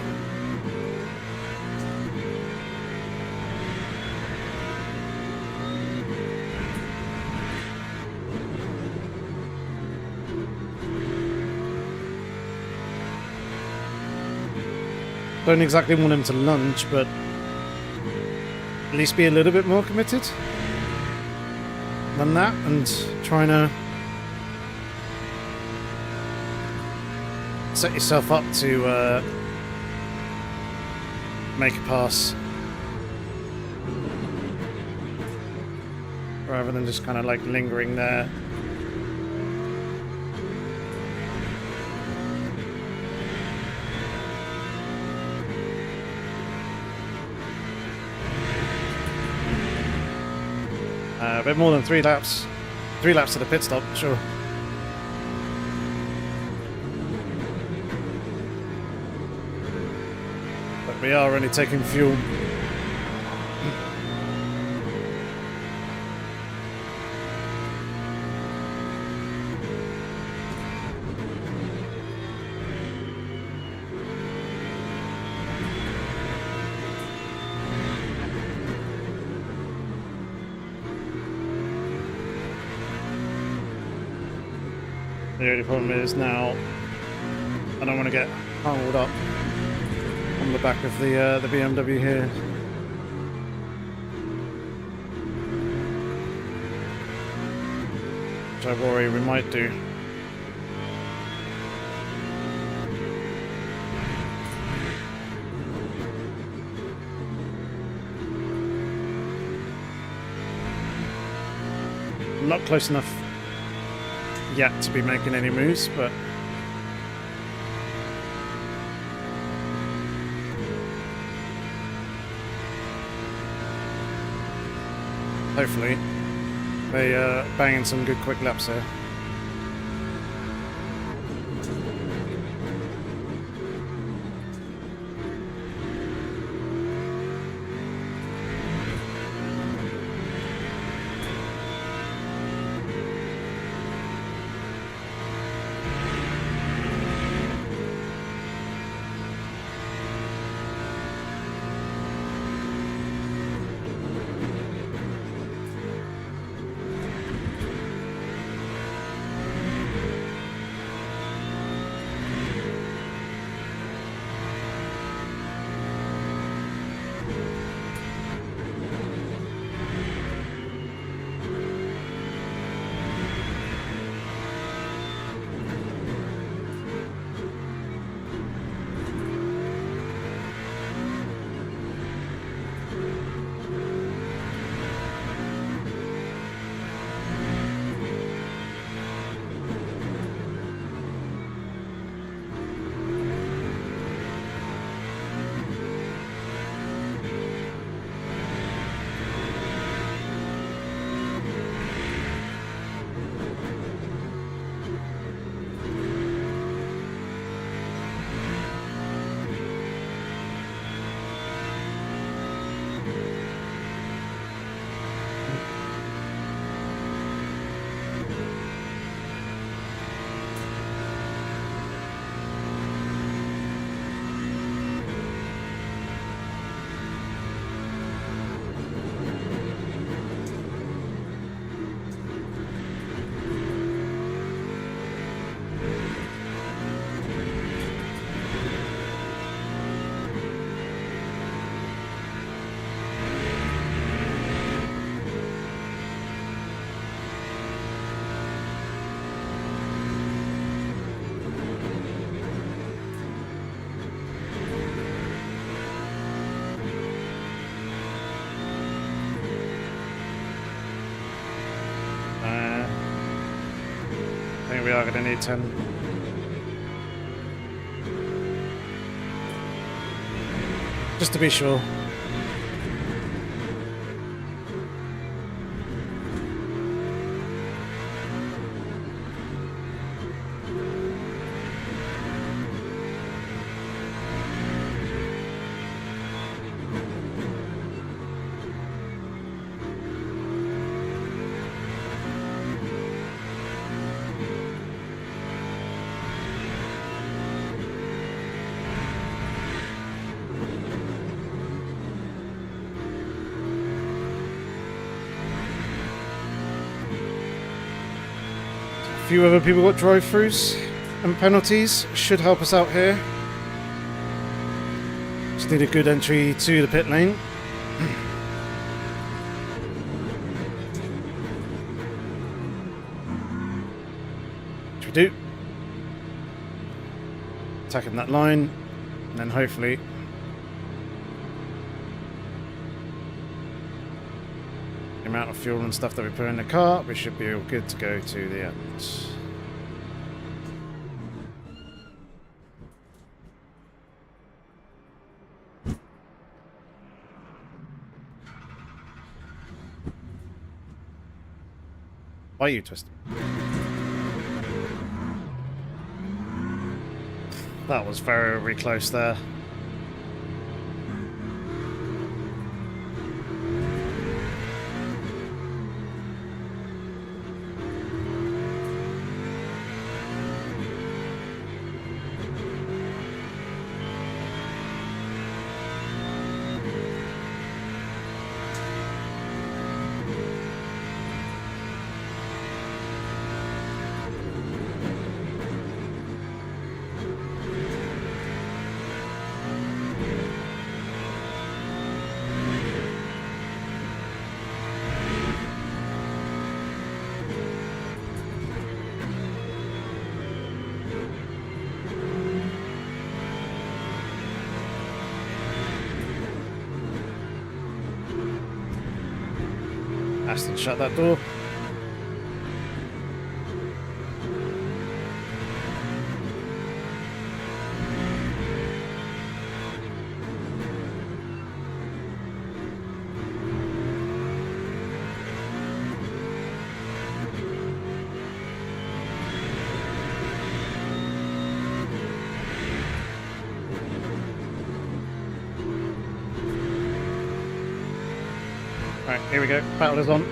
Don't exactly want him to lunge, but at least be a little bit more committed than that, and trying to set yourself up to make a pass rather than just kind of like lingering there. A bit more than 3 laps. 3 laps to the pit stop, sure. But we are only taking fuel. The only problem is now I don't want to get hauled up on the back of the BMW here. Which I worry we might do. I'm not close enough yet to be making any moves, but hopefully they bang in some good quick laps here. we are going to need 10. Just to be sure. A few other people got drive-throughs and penalties. Should help us out here. Just need a good entry to the pit lane. Which we do. Attacking that line, and then hopefully the amount of fuel and stuff that we put in the car, we should be all good to go to the end. Why are you twisting? That was very, very close there. Aston, shut that door. Right, here we go. Battle is on.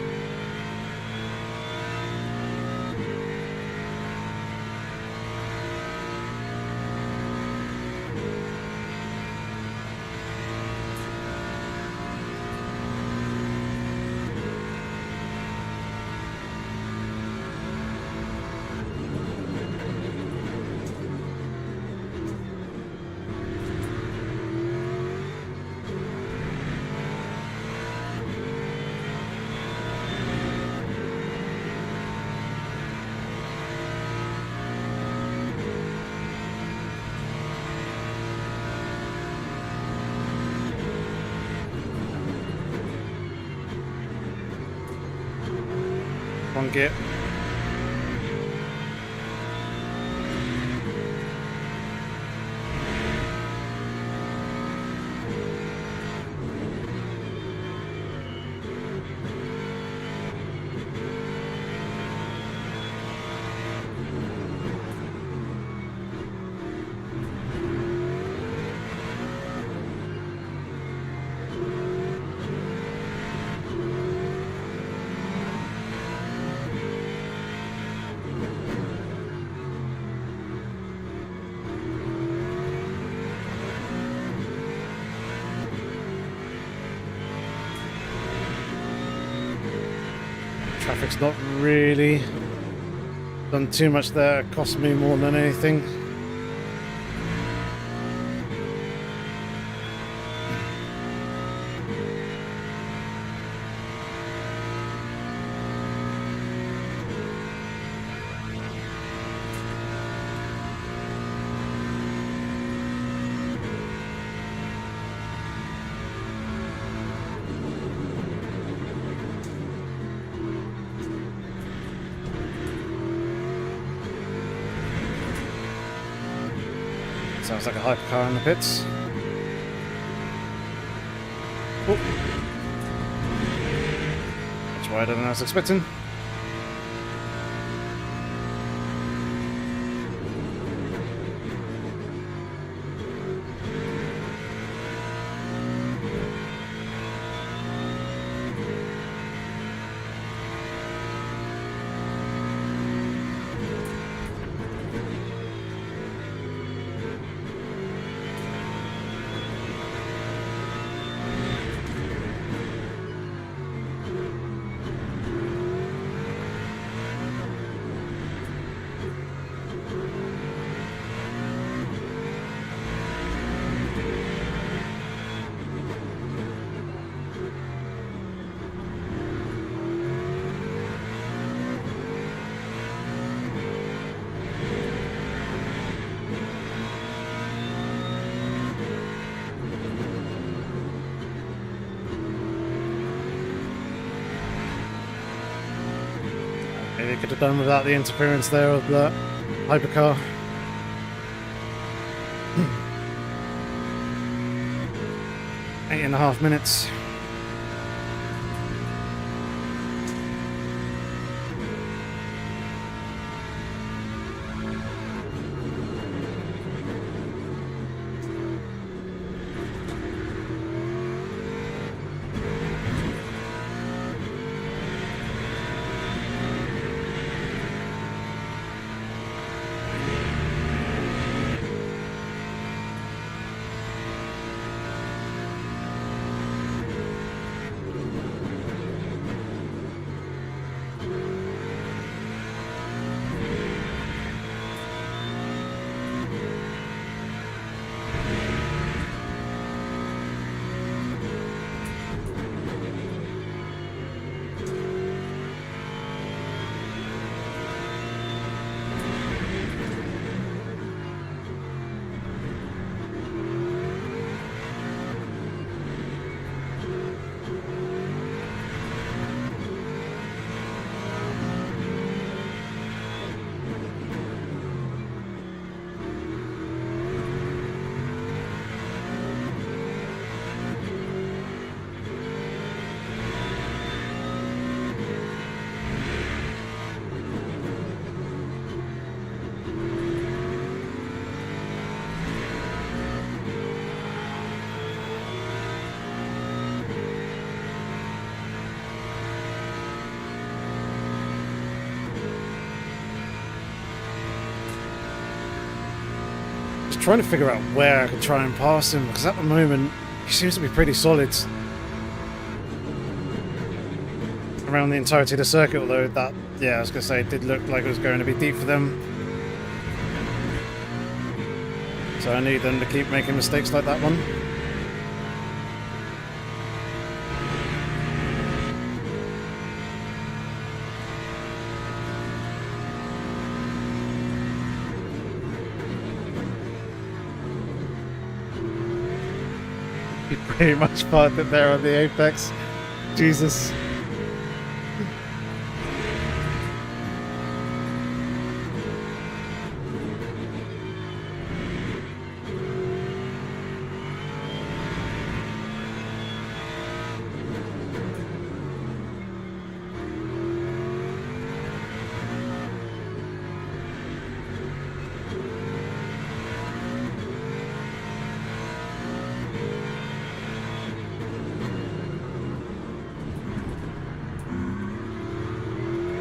One gear. Traffic's not really done too much there. It cost me more than anything. Sounds like a hypercar in the pits. Oh. Much wider than I was expecting. Maybe could have done without the interference there of that hypercar. 8.5 minutes. Trying to figure out where I could try and pass him, because at the moment he seems to be pretty solid around the entirety of the circuit, although that, yeah, I was going to say, it did look like it was going to be deep for them. So I need them to keep making mistakes like that one. Pretty much parked it there on the apex. Jesus.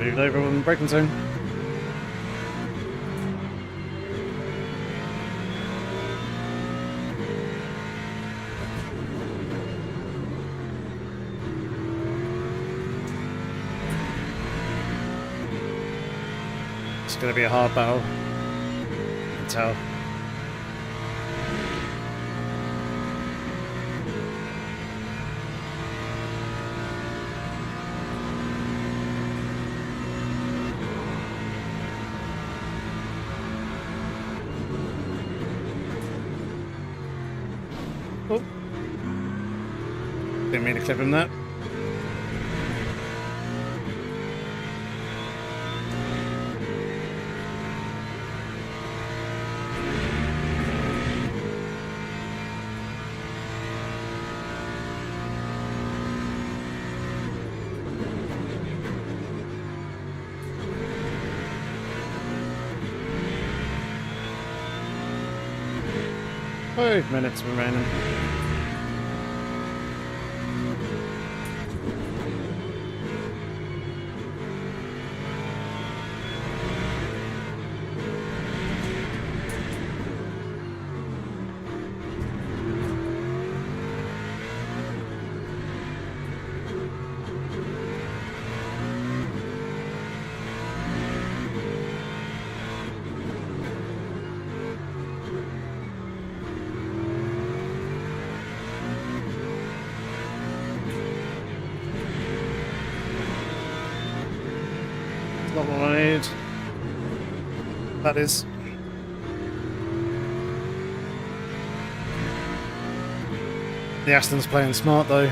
Moved over on the braking zone. It's going to be a hard battle. You can tell. Oh. Didn't mean to clip him that. 5 minutes remaining. Not what I need. That is. The Aston's playing smart though.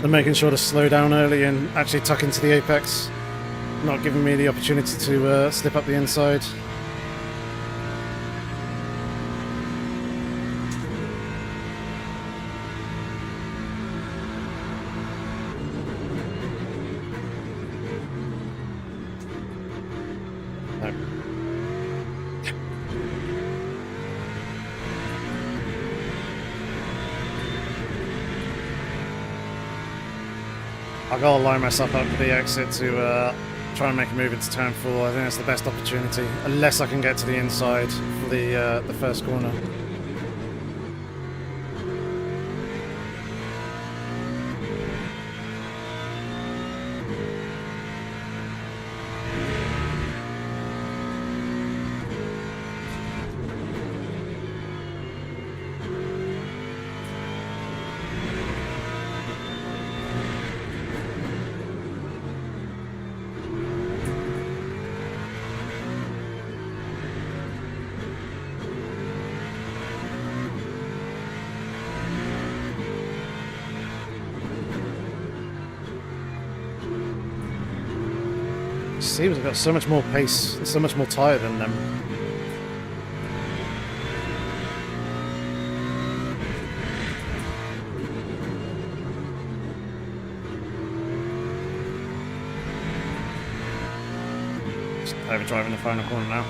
They're making sure to slow down early and actually tuck into the apex. Not giving me the opportunity to slip up the inside. I gotta line myself up for the exit to try and make a move into turn 4. I think that's the best opportunity, unless I can get to the inside for the first corner. Seems I've got so much more pace, so much more tyre than them. Just overdriving the final corner now.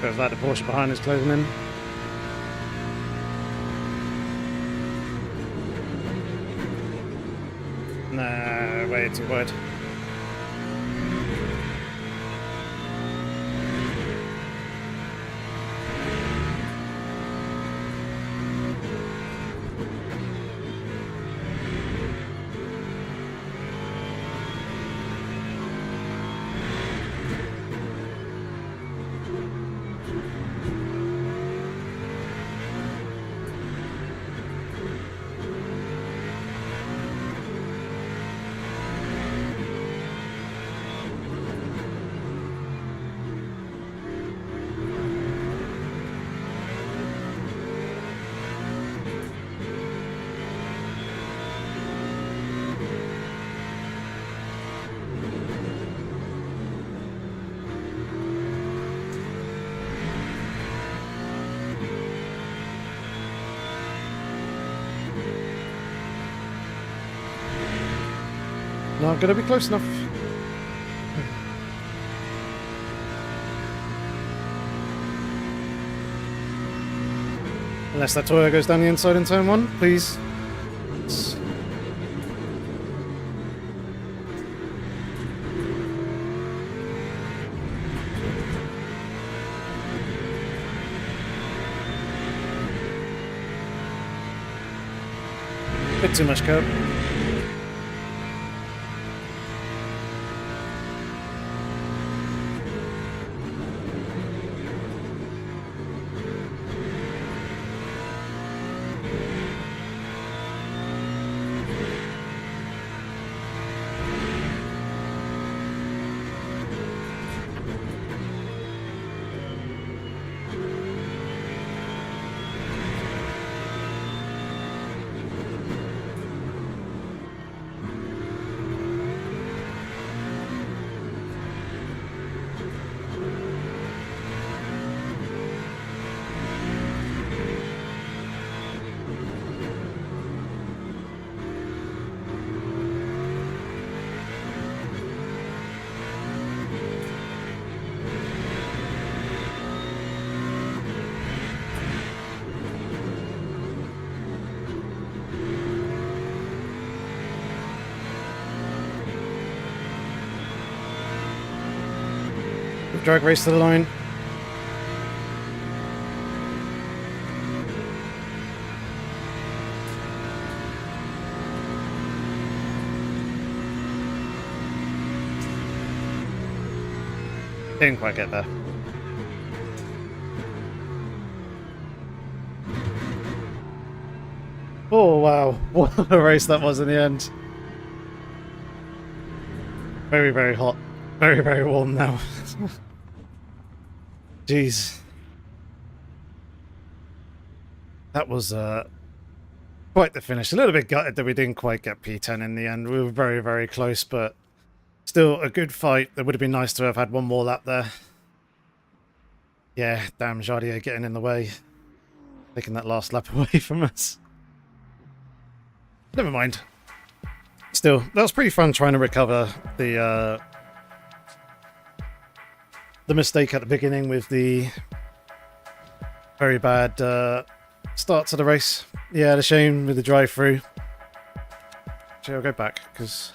Feels like the Porsche behind is closing in. Nah, way too wide. Not gonna be close enough. Unless that Toyota goes down the inside in turn 1, please. Bit too much curb. drag race to the line. Didn't quite get there. Oh wow, what a race that was in the end. Very, very hot. Very, very warm now. Jeez. That was quite the finish. A little bit gutted that we didn't quite get P10 in the end. We were very, very close, but still a good fight. It would have been nice to have had one more lap there. Yeah, damn Jardier getting in the way. Taking that last lap away from us. Never mind. Still, that was pretty fun trying to recover the mistake at the beginning with the very bad start to the race. Yeah, the shame with the drive-through. Actually, I'll go back because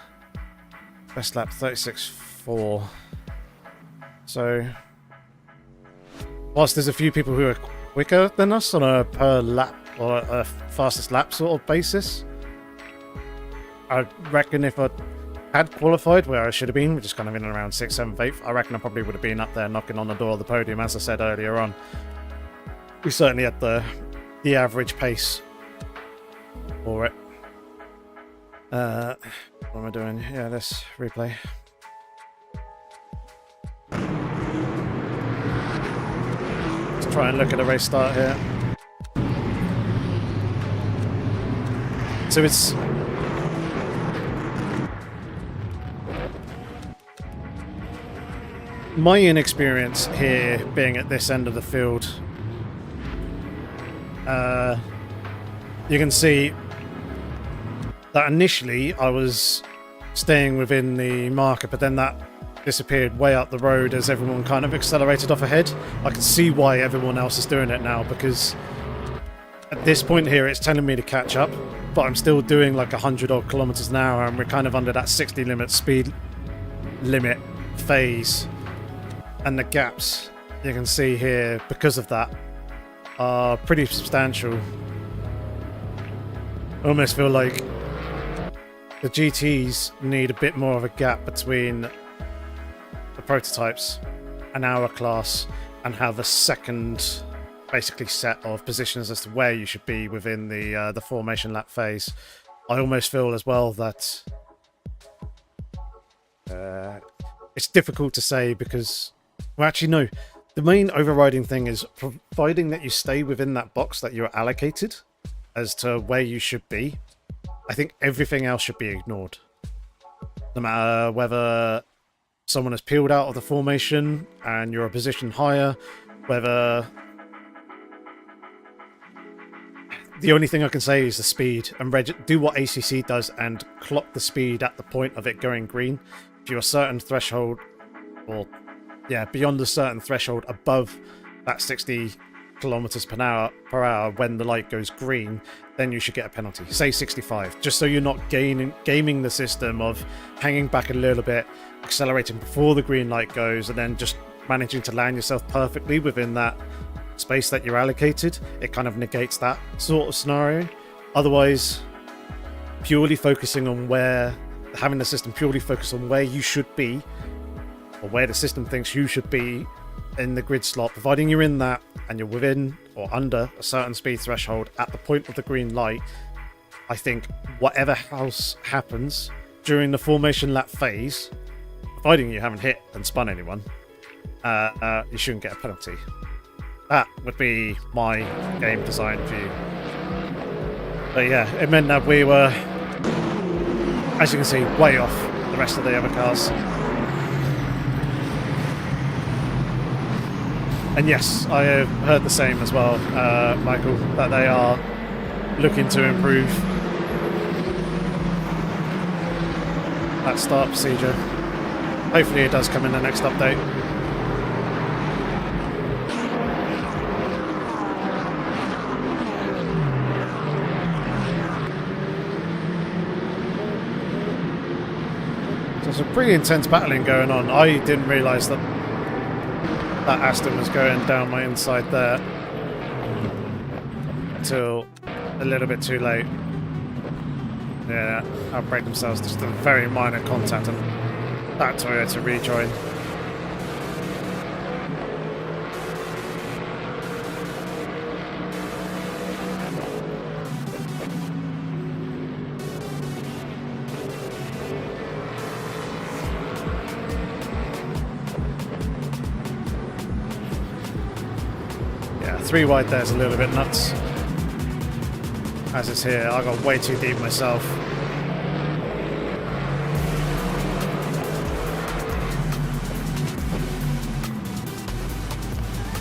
best lap 36.4. So, whilst there's a few people who are quicker than us on a per lap or a fastest lap sort of basis, I reckon if I had qualified where I should have been, which is kind of in and around 6th, 7th, 8th, I reckon I probably would have been up there knocking on the door of the podium, as I said earlier on. We certainly had the average pace for it. What am I doing? Yeah, let's replay. Let's try and look at the race start here. So it's my inexperience here being at this end of the field. You can see that initially I was staying within the marker, but then that disappeared way up the road as everyone kind of accelerated off ahead. I can see why everyone else is doing it now, because at this point here it's telling me to catch up, but I'm still doing like 100 odd kilometers an hour, and we're kind of under that 60 limit speed limit phase. And the gaps you can see here because of that are pretty substantial. I almost feel like the GTs need a bit more of a gap between the prototypes and our class, and have a second basically set of positions as to where you should be within the formation lap phase. I almost feel as well that it's difficult to say because, well, actually no, the main overriding thing is providing that you stay within that box that you're allocated as to where you should be. I think everything else should be ignored. No matter whether someone has peeled out of the formation and you're a position higher, whether... The only thing I can say is the speed, and do what ACC does and clock the speed at the point of it going green. If you're a certain threshold, or yeah, beyond a certain threshold above that 60 kilometers per hour when the light goes green, then you should get a penalty. Say 65, just so you're not gaming the system of hanging back a little bit, accelerating before the green light goes, and then just managing to land yourself perfectly within that space that you're allocated. It kind of negates that sort of scenario. Otherwise, purely focusing on having the system purely focus on where you should be, or where the system thinks you should be in the grid slot, providing you're in that and you're within or under a certain speed threshold at the point of the green light, I think whatever else happens during the formation lap phase, providing you haven't hit and spun anyone, you shouldn't get a penalty. That would be my game design view. But yeah, it meant that we were, as you can see, way off the rest of the other cars. And yes, I have heard the same as well, Michael, that they are looking to improve that start procedure. Hopefully it does come in the next update. So some pretty intense battling going on. I didn't realise that that Aston was going down my inside there until a little bit too late. Yeah, outbrake themselves, just a very minor contact, and that Toyota rejoin. Yeah, 3 wide there's a little bit nuts. As it's here, I got way too deep myself.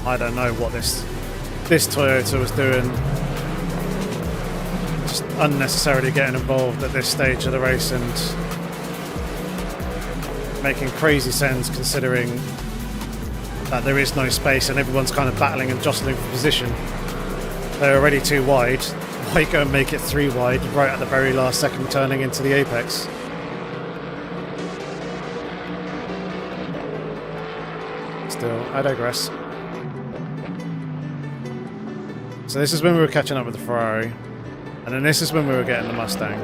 I don't know what this Toyota was doing. Just unnecessarily getting involved at this stage of the race and making crazy sense considering that there is no space and everyone's kind of battling and jostling for position. They're already 2 wide. Why go and make it 3 wide right at the very last second turning into the apex? Still, I digress. So this is when we were catching up with the Ferrari, and then this is when we were getting the Mustang.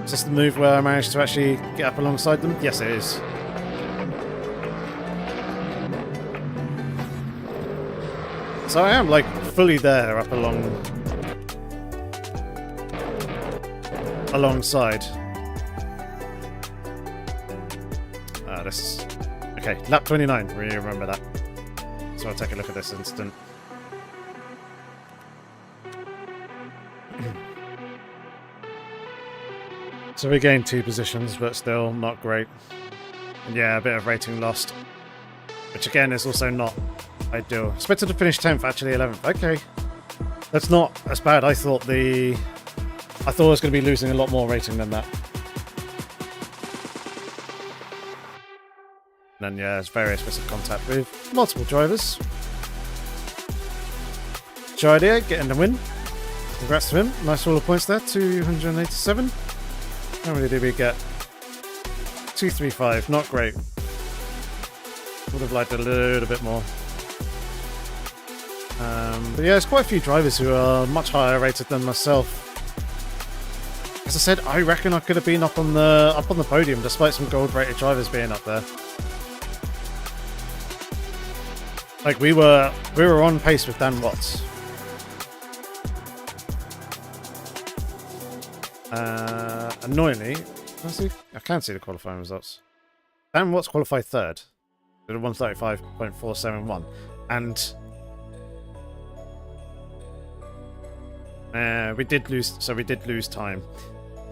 Is this the move where I managed to actually get up alongside them? Yes, it is. So I am like fully there up alongside. This is okay. Lap 29. Really remember that. So I'll take a look at this incident. So we gained 2 positions, but still not great. And yeah, a bit of rating lost, which again is also not ideal. Expected to finish 10th, actually 11th. Okay, that's not as bad. I thought I was going to be losing a lot more rating than that. And then yeah, there's various bits of contact with multiple drivers. Jardier getting the win. Congrats to him. Nice roll of points there. 287. How many did we get? 235. Not great. Would have liked a little bit more. But yeah, there's quite a few drivers who are much higher rated than myself. As I said, I reckon I could have been up on the podium despite some gold rated drivers being up there. Like we were on pace with Dan Watts. Annoyingly, I can't see the qualifying results. Dan Watts qualified 3rd with a 135.471, and we did lose. So we did lose time.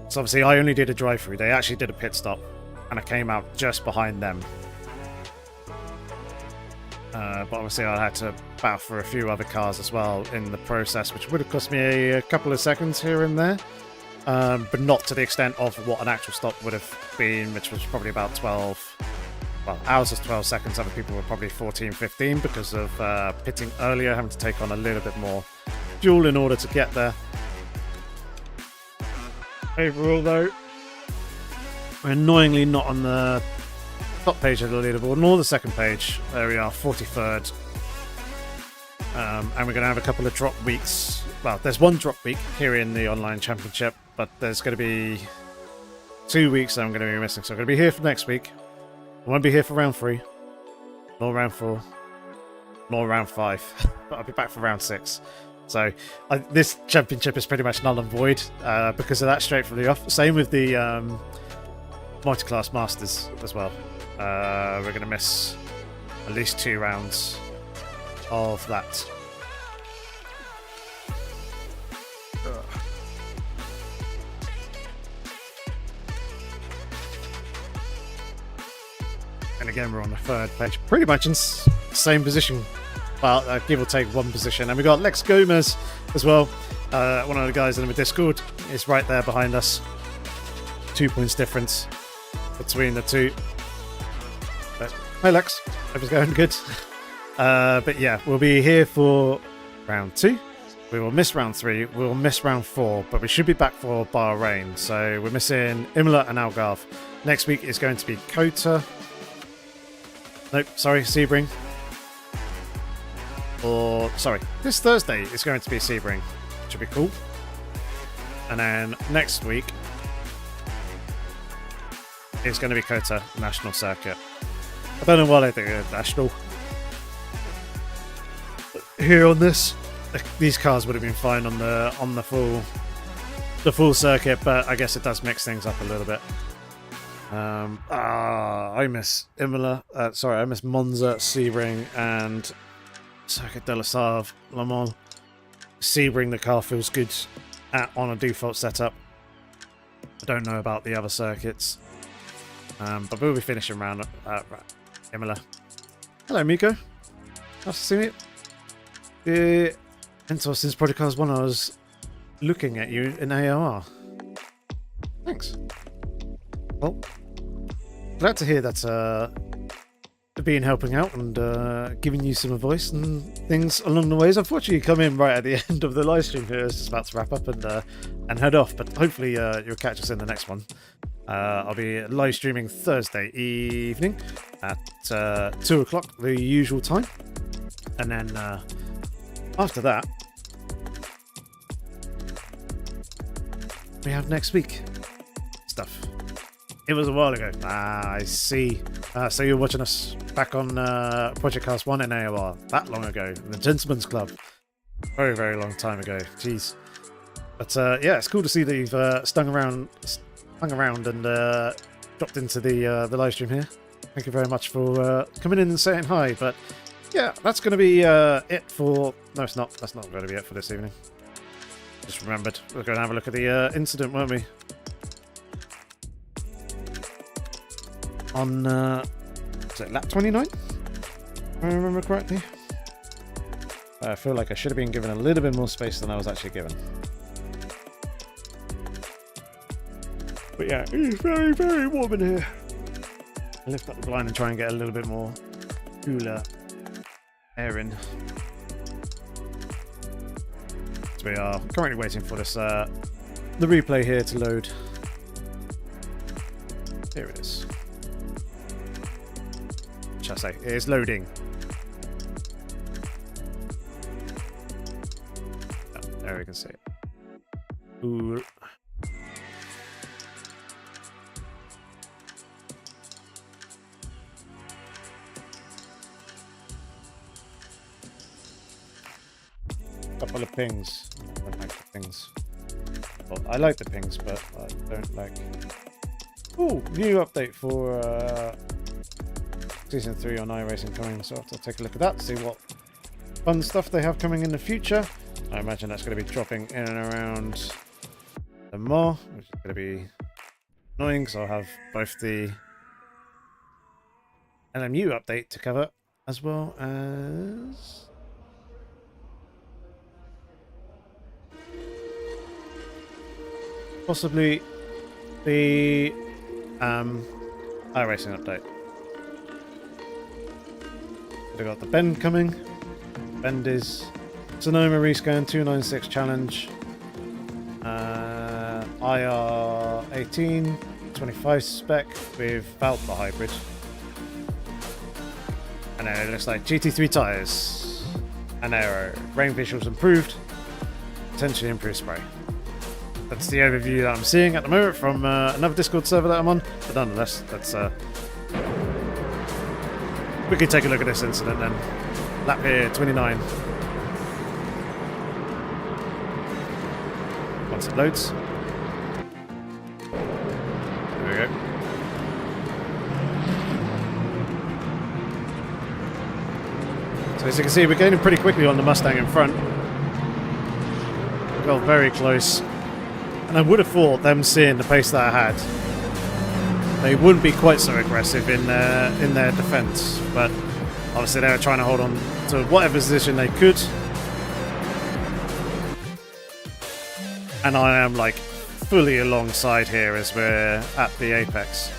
So obviously, I only did a drive-through. They actually did a pit stop, and I came out just behind them. But obviously I had to battle for a few other cars as well in the process, which would have cost me a couple of seconds here and there, but not to the extent of what an actual stop would have been, which was probably about 12. Well, ours was 12 seconds, other people were probably 14, 15 because of pitting earlier, having to take on a little bit more fuel in order to get there. Overall though, we're annoyingly not on the top page of the leaderboard, nor the second page. There we are, 43rd. And we're going to have a couple of drop weeks. Well, there's one drop week here in the online championship, but there's going to be 2 weeks that I'm going to be missing. So I'm going to be here for next week. I won't be here for round 3, nor round 4, nor round 5, but I'll be back for round 6. So this championship is pretty much null and void because of that straight from the off. Same with the multi-class masters as well. We're going to miss at least 2 rounds of that. And again, we're on the 3rd page, pretty much in same position, well, give or take 1 position. And we got Lex Gomez as well. One of the guys in the Discord is right there behind us. 2 points difference between the two. But, hi Lex, hope it's going good. But yeah, we'll be here for round 2. We will miss round 3. We will miss round 4, but we should be back for Bahrain. So we're missing Imola and Algarve. Next week is going to be Kota. Nope, sorry, Sebring. Or, sorry, this Thursday is going to be Sebring, which will be cool. And then next week is going to be Kota National Circuit. I don't know why they think it's national. Here on this, these cars would have been fine on the full circuit, but I guess it does mix things up a little bit. I miss Imola. I miss Monza, Sebring, and Circuit de la Sarve, Le Mans. Sebring, the car feels good on a default setup. I don't know about the other circuits, but we'll be finishing round Imola. Hello, Miko. Nice to see you. Since Project Cars 1, I was looking at you in AOR. Thanks. Well, glad to hear that been helping out and giving you some advice and things along the ways. Unfortunately, you come in right at the end of the live stream here. It's just about to wrap up and head off, but hopefully you'll catch us in the next one. I'll be live streaming Thursday evening at 2 o'clock, the usual time. And then after that, we have next week stuff. It was a while ago. I see. So you're watching us back on Project Cars 1 in AOR. That long ago. In the Gentleman's Club. Very, very long time ago. Jeez. But yeah, it's cool to see that you've hung around and dropped into the live stream here. Thank you very much for coming in and saying hi. But yeah, that's going to be it for... No, it's not. That's not going to be it for this evening. Just remembered. We're going to have a look at the incident, weren't we? On is it lap 29? If I remember correctly. I feel like I should have been given a little bit more space than I was actually given. But yeah, it's very, very warm in here. I'll lift up the blind and try and get a little bit more cooler air in. So we are currently waiting for this the replay here to load. Here it is. I say it is loading. Oh, there we can see it. Ooh. Couple of pings. I don't like the pings. Well, I like the pings, but I don't like. Ooh, new update for Season 3 on iRacing coming, so I'll have to take a look at that, see what fun stuff they have coming in the future. I imagine that's going to be dropping in and around the Mans, which is going to be annoying because I'll have both the LMU update to cover as well as possibly the iRacing update. We've got the Bend coming. Bend is Sonoma Rescan 296 Challenge. IR 18 25 spec with Valpa hybrid. And then it looks like GT3 tyres. An aero. Rain visuals improved. Potentially improved spray. That's the overview that I'm seeing at the moment from another Discord server that I'm on. But nonetheless, that's we can take a look at this incident then. Lap here, 29. Once it loads. There we go. So as you can see, we're gaining pretty quickly on the Mustang in front. We got very close. And I would have thought them seeing the pace that I had, they wouldn't be quite so aggressive in their defence, but obviously they were trying to hold on to whatever position they could. And I am like fully alongside here as we're at the apex.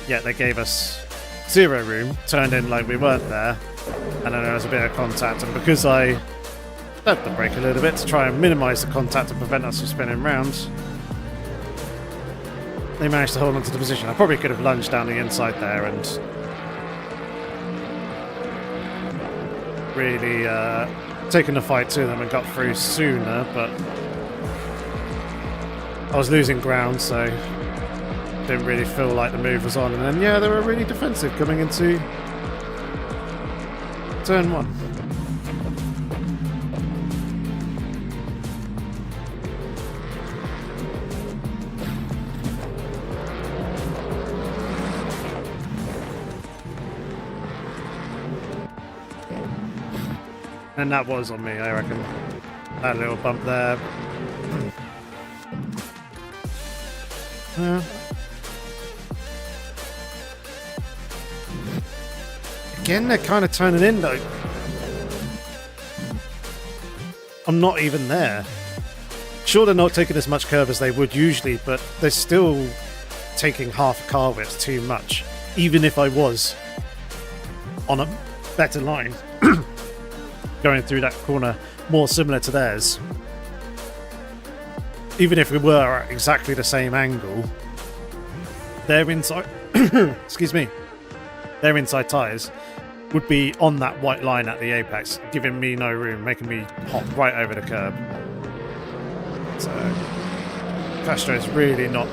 Yet they gave us zero room, turned in like we weren't there, and then there was a bit of contact, and because I stepped the brake a little bit to try and minimise the contact and prevent us from spinning round, they managed to hold on to the position. I probably could have lunged down the inside there and really taken the fight to them and got through sooner, but I was losing ground, so didn't really feel like the move was on. And then, yeah, they were really defensive coming into turn 1. And that was on me, I reckon. That little bump there. Again, they're kind of turning in, though. I'm not even there. Sure, they're not taking as much curve as they would usually, but they're still taking half a car width too much. Even if I was on a better line. Going through that corner more similar to theirs. Even if we were at exactly the same angle, their inside excuse me, their inside tyres would be on that white line at the apex, giving me no room, making me hop right over the curb. So Castro's really not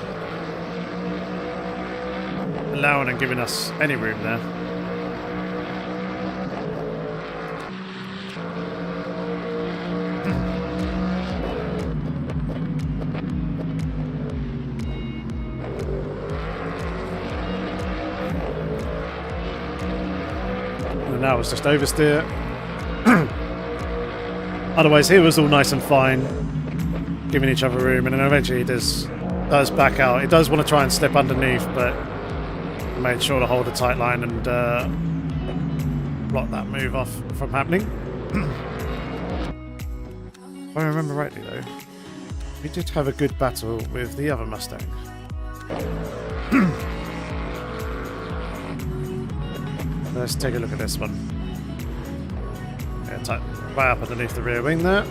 allowing and giving us any room there. Now it's just oversteer. Otherwise, here was all nice and fine, giving each other room, and then eventually it does back out. It does want to try and slip underneath, but I made sure to hold a tight line and block that move off from happening. If I remember rightly, though, we did have a good battle with the other Mustang. Let's take a look at this one. Yeah, tight right up underneath the rear wing there.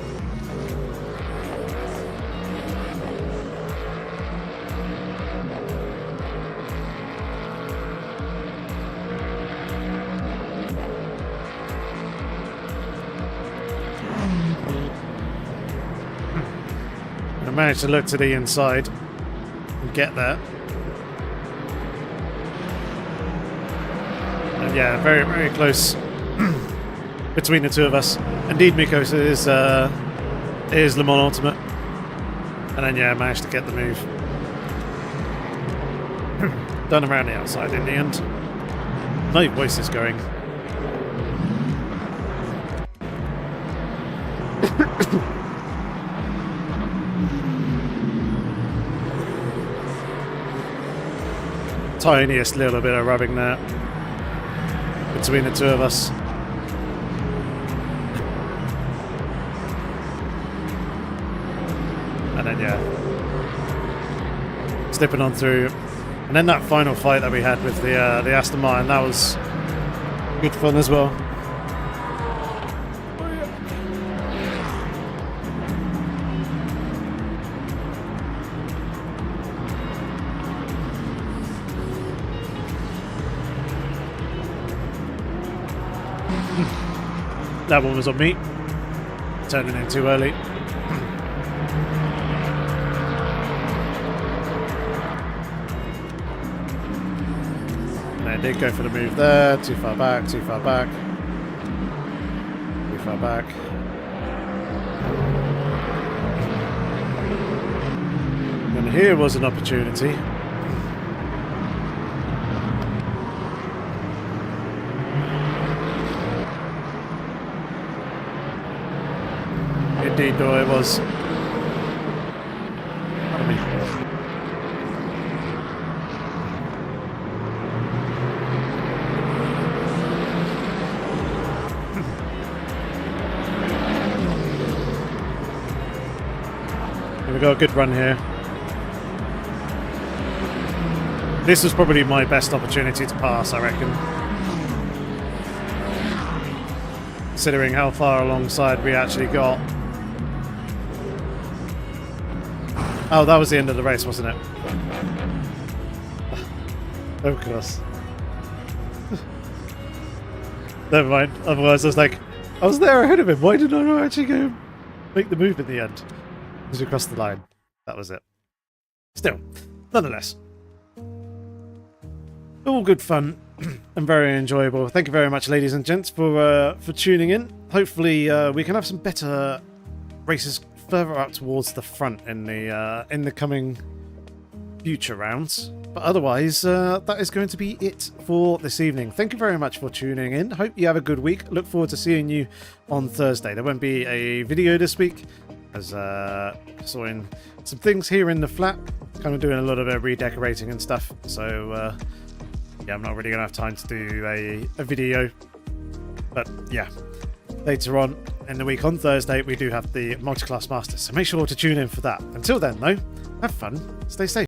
I managed to look to the inside and get there. Yeah, very, very close between the two of us. Indeed, Mikos is Le Mans Ultimate. And then, yeah, managed to get the move. Done around the outside in the end. My voice is going. Tiniest little bit of rubbing there between the two of us. And then, yeah, slipping on through. And then that final fight that we had with the Aston Martin, that was good fun as well. That one was on me. Turning in too early. And I did go for the move there. Too far back, too far back. Too far back. And here was an opportunity. Indeed, though, it was. Pardon me. We got a good run here. This was probably my best opportunity to pass, I reckon. Considering how far alongside we actually got. Oh, that was the end of the race, wasn't it? Of course. Never mind. Otherwise, I was like, I was there ahead of him. Why did I not actually go make the move in the end? As we crossed the line. That was it. Still, nonetheless, all good fun and very enjoyable. Thank you very much, ladies and gents, for tuning in. Hopefully, we can have some better races further up towards the front in the coming future rounds. But otherwise, that is going to be it for this evening. Thank you very much for tuning in. Hope you have a good week. Look forward to seeing you on Thursday. There won't be a video this week, as sorting some things here in the flat. Kind of doing a lot of redecorating and stuff. So, yeah, I'm not really going to have time to do a video. But, yeah, later on in the week on Thursday, we do have the Multi-Class Masters. So make sure to tune in for that. Until then, though, have fun, stay safe.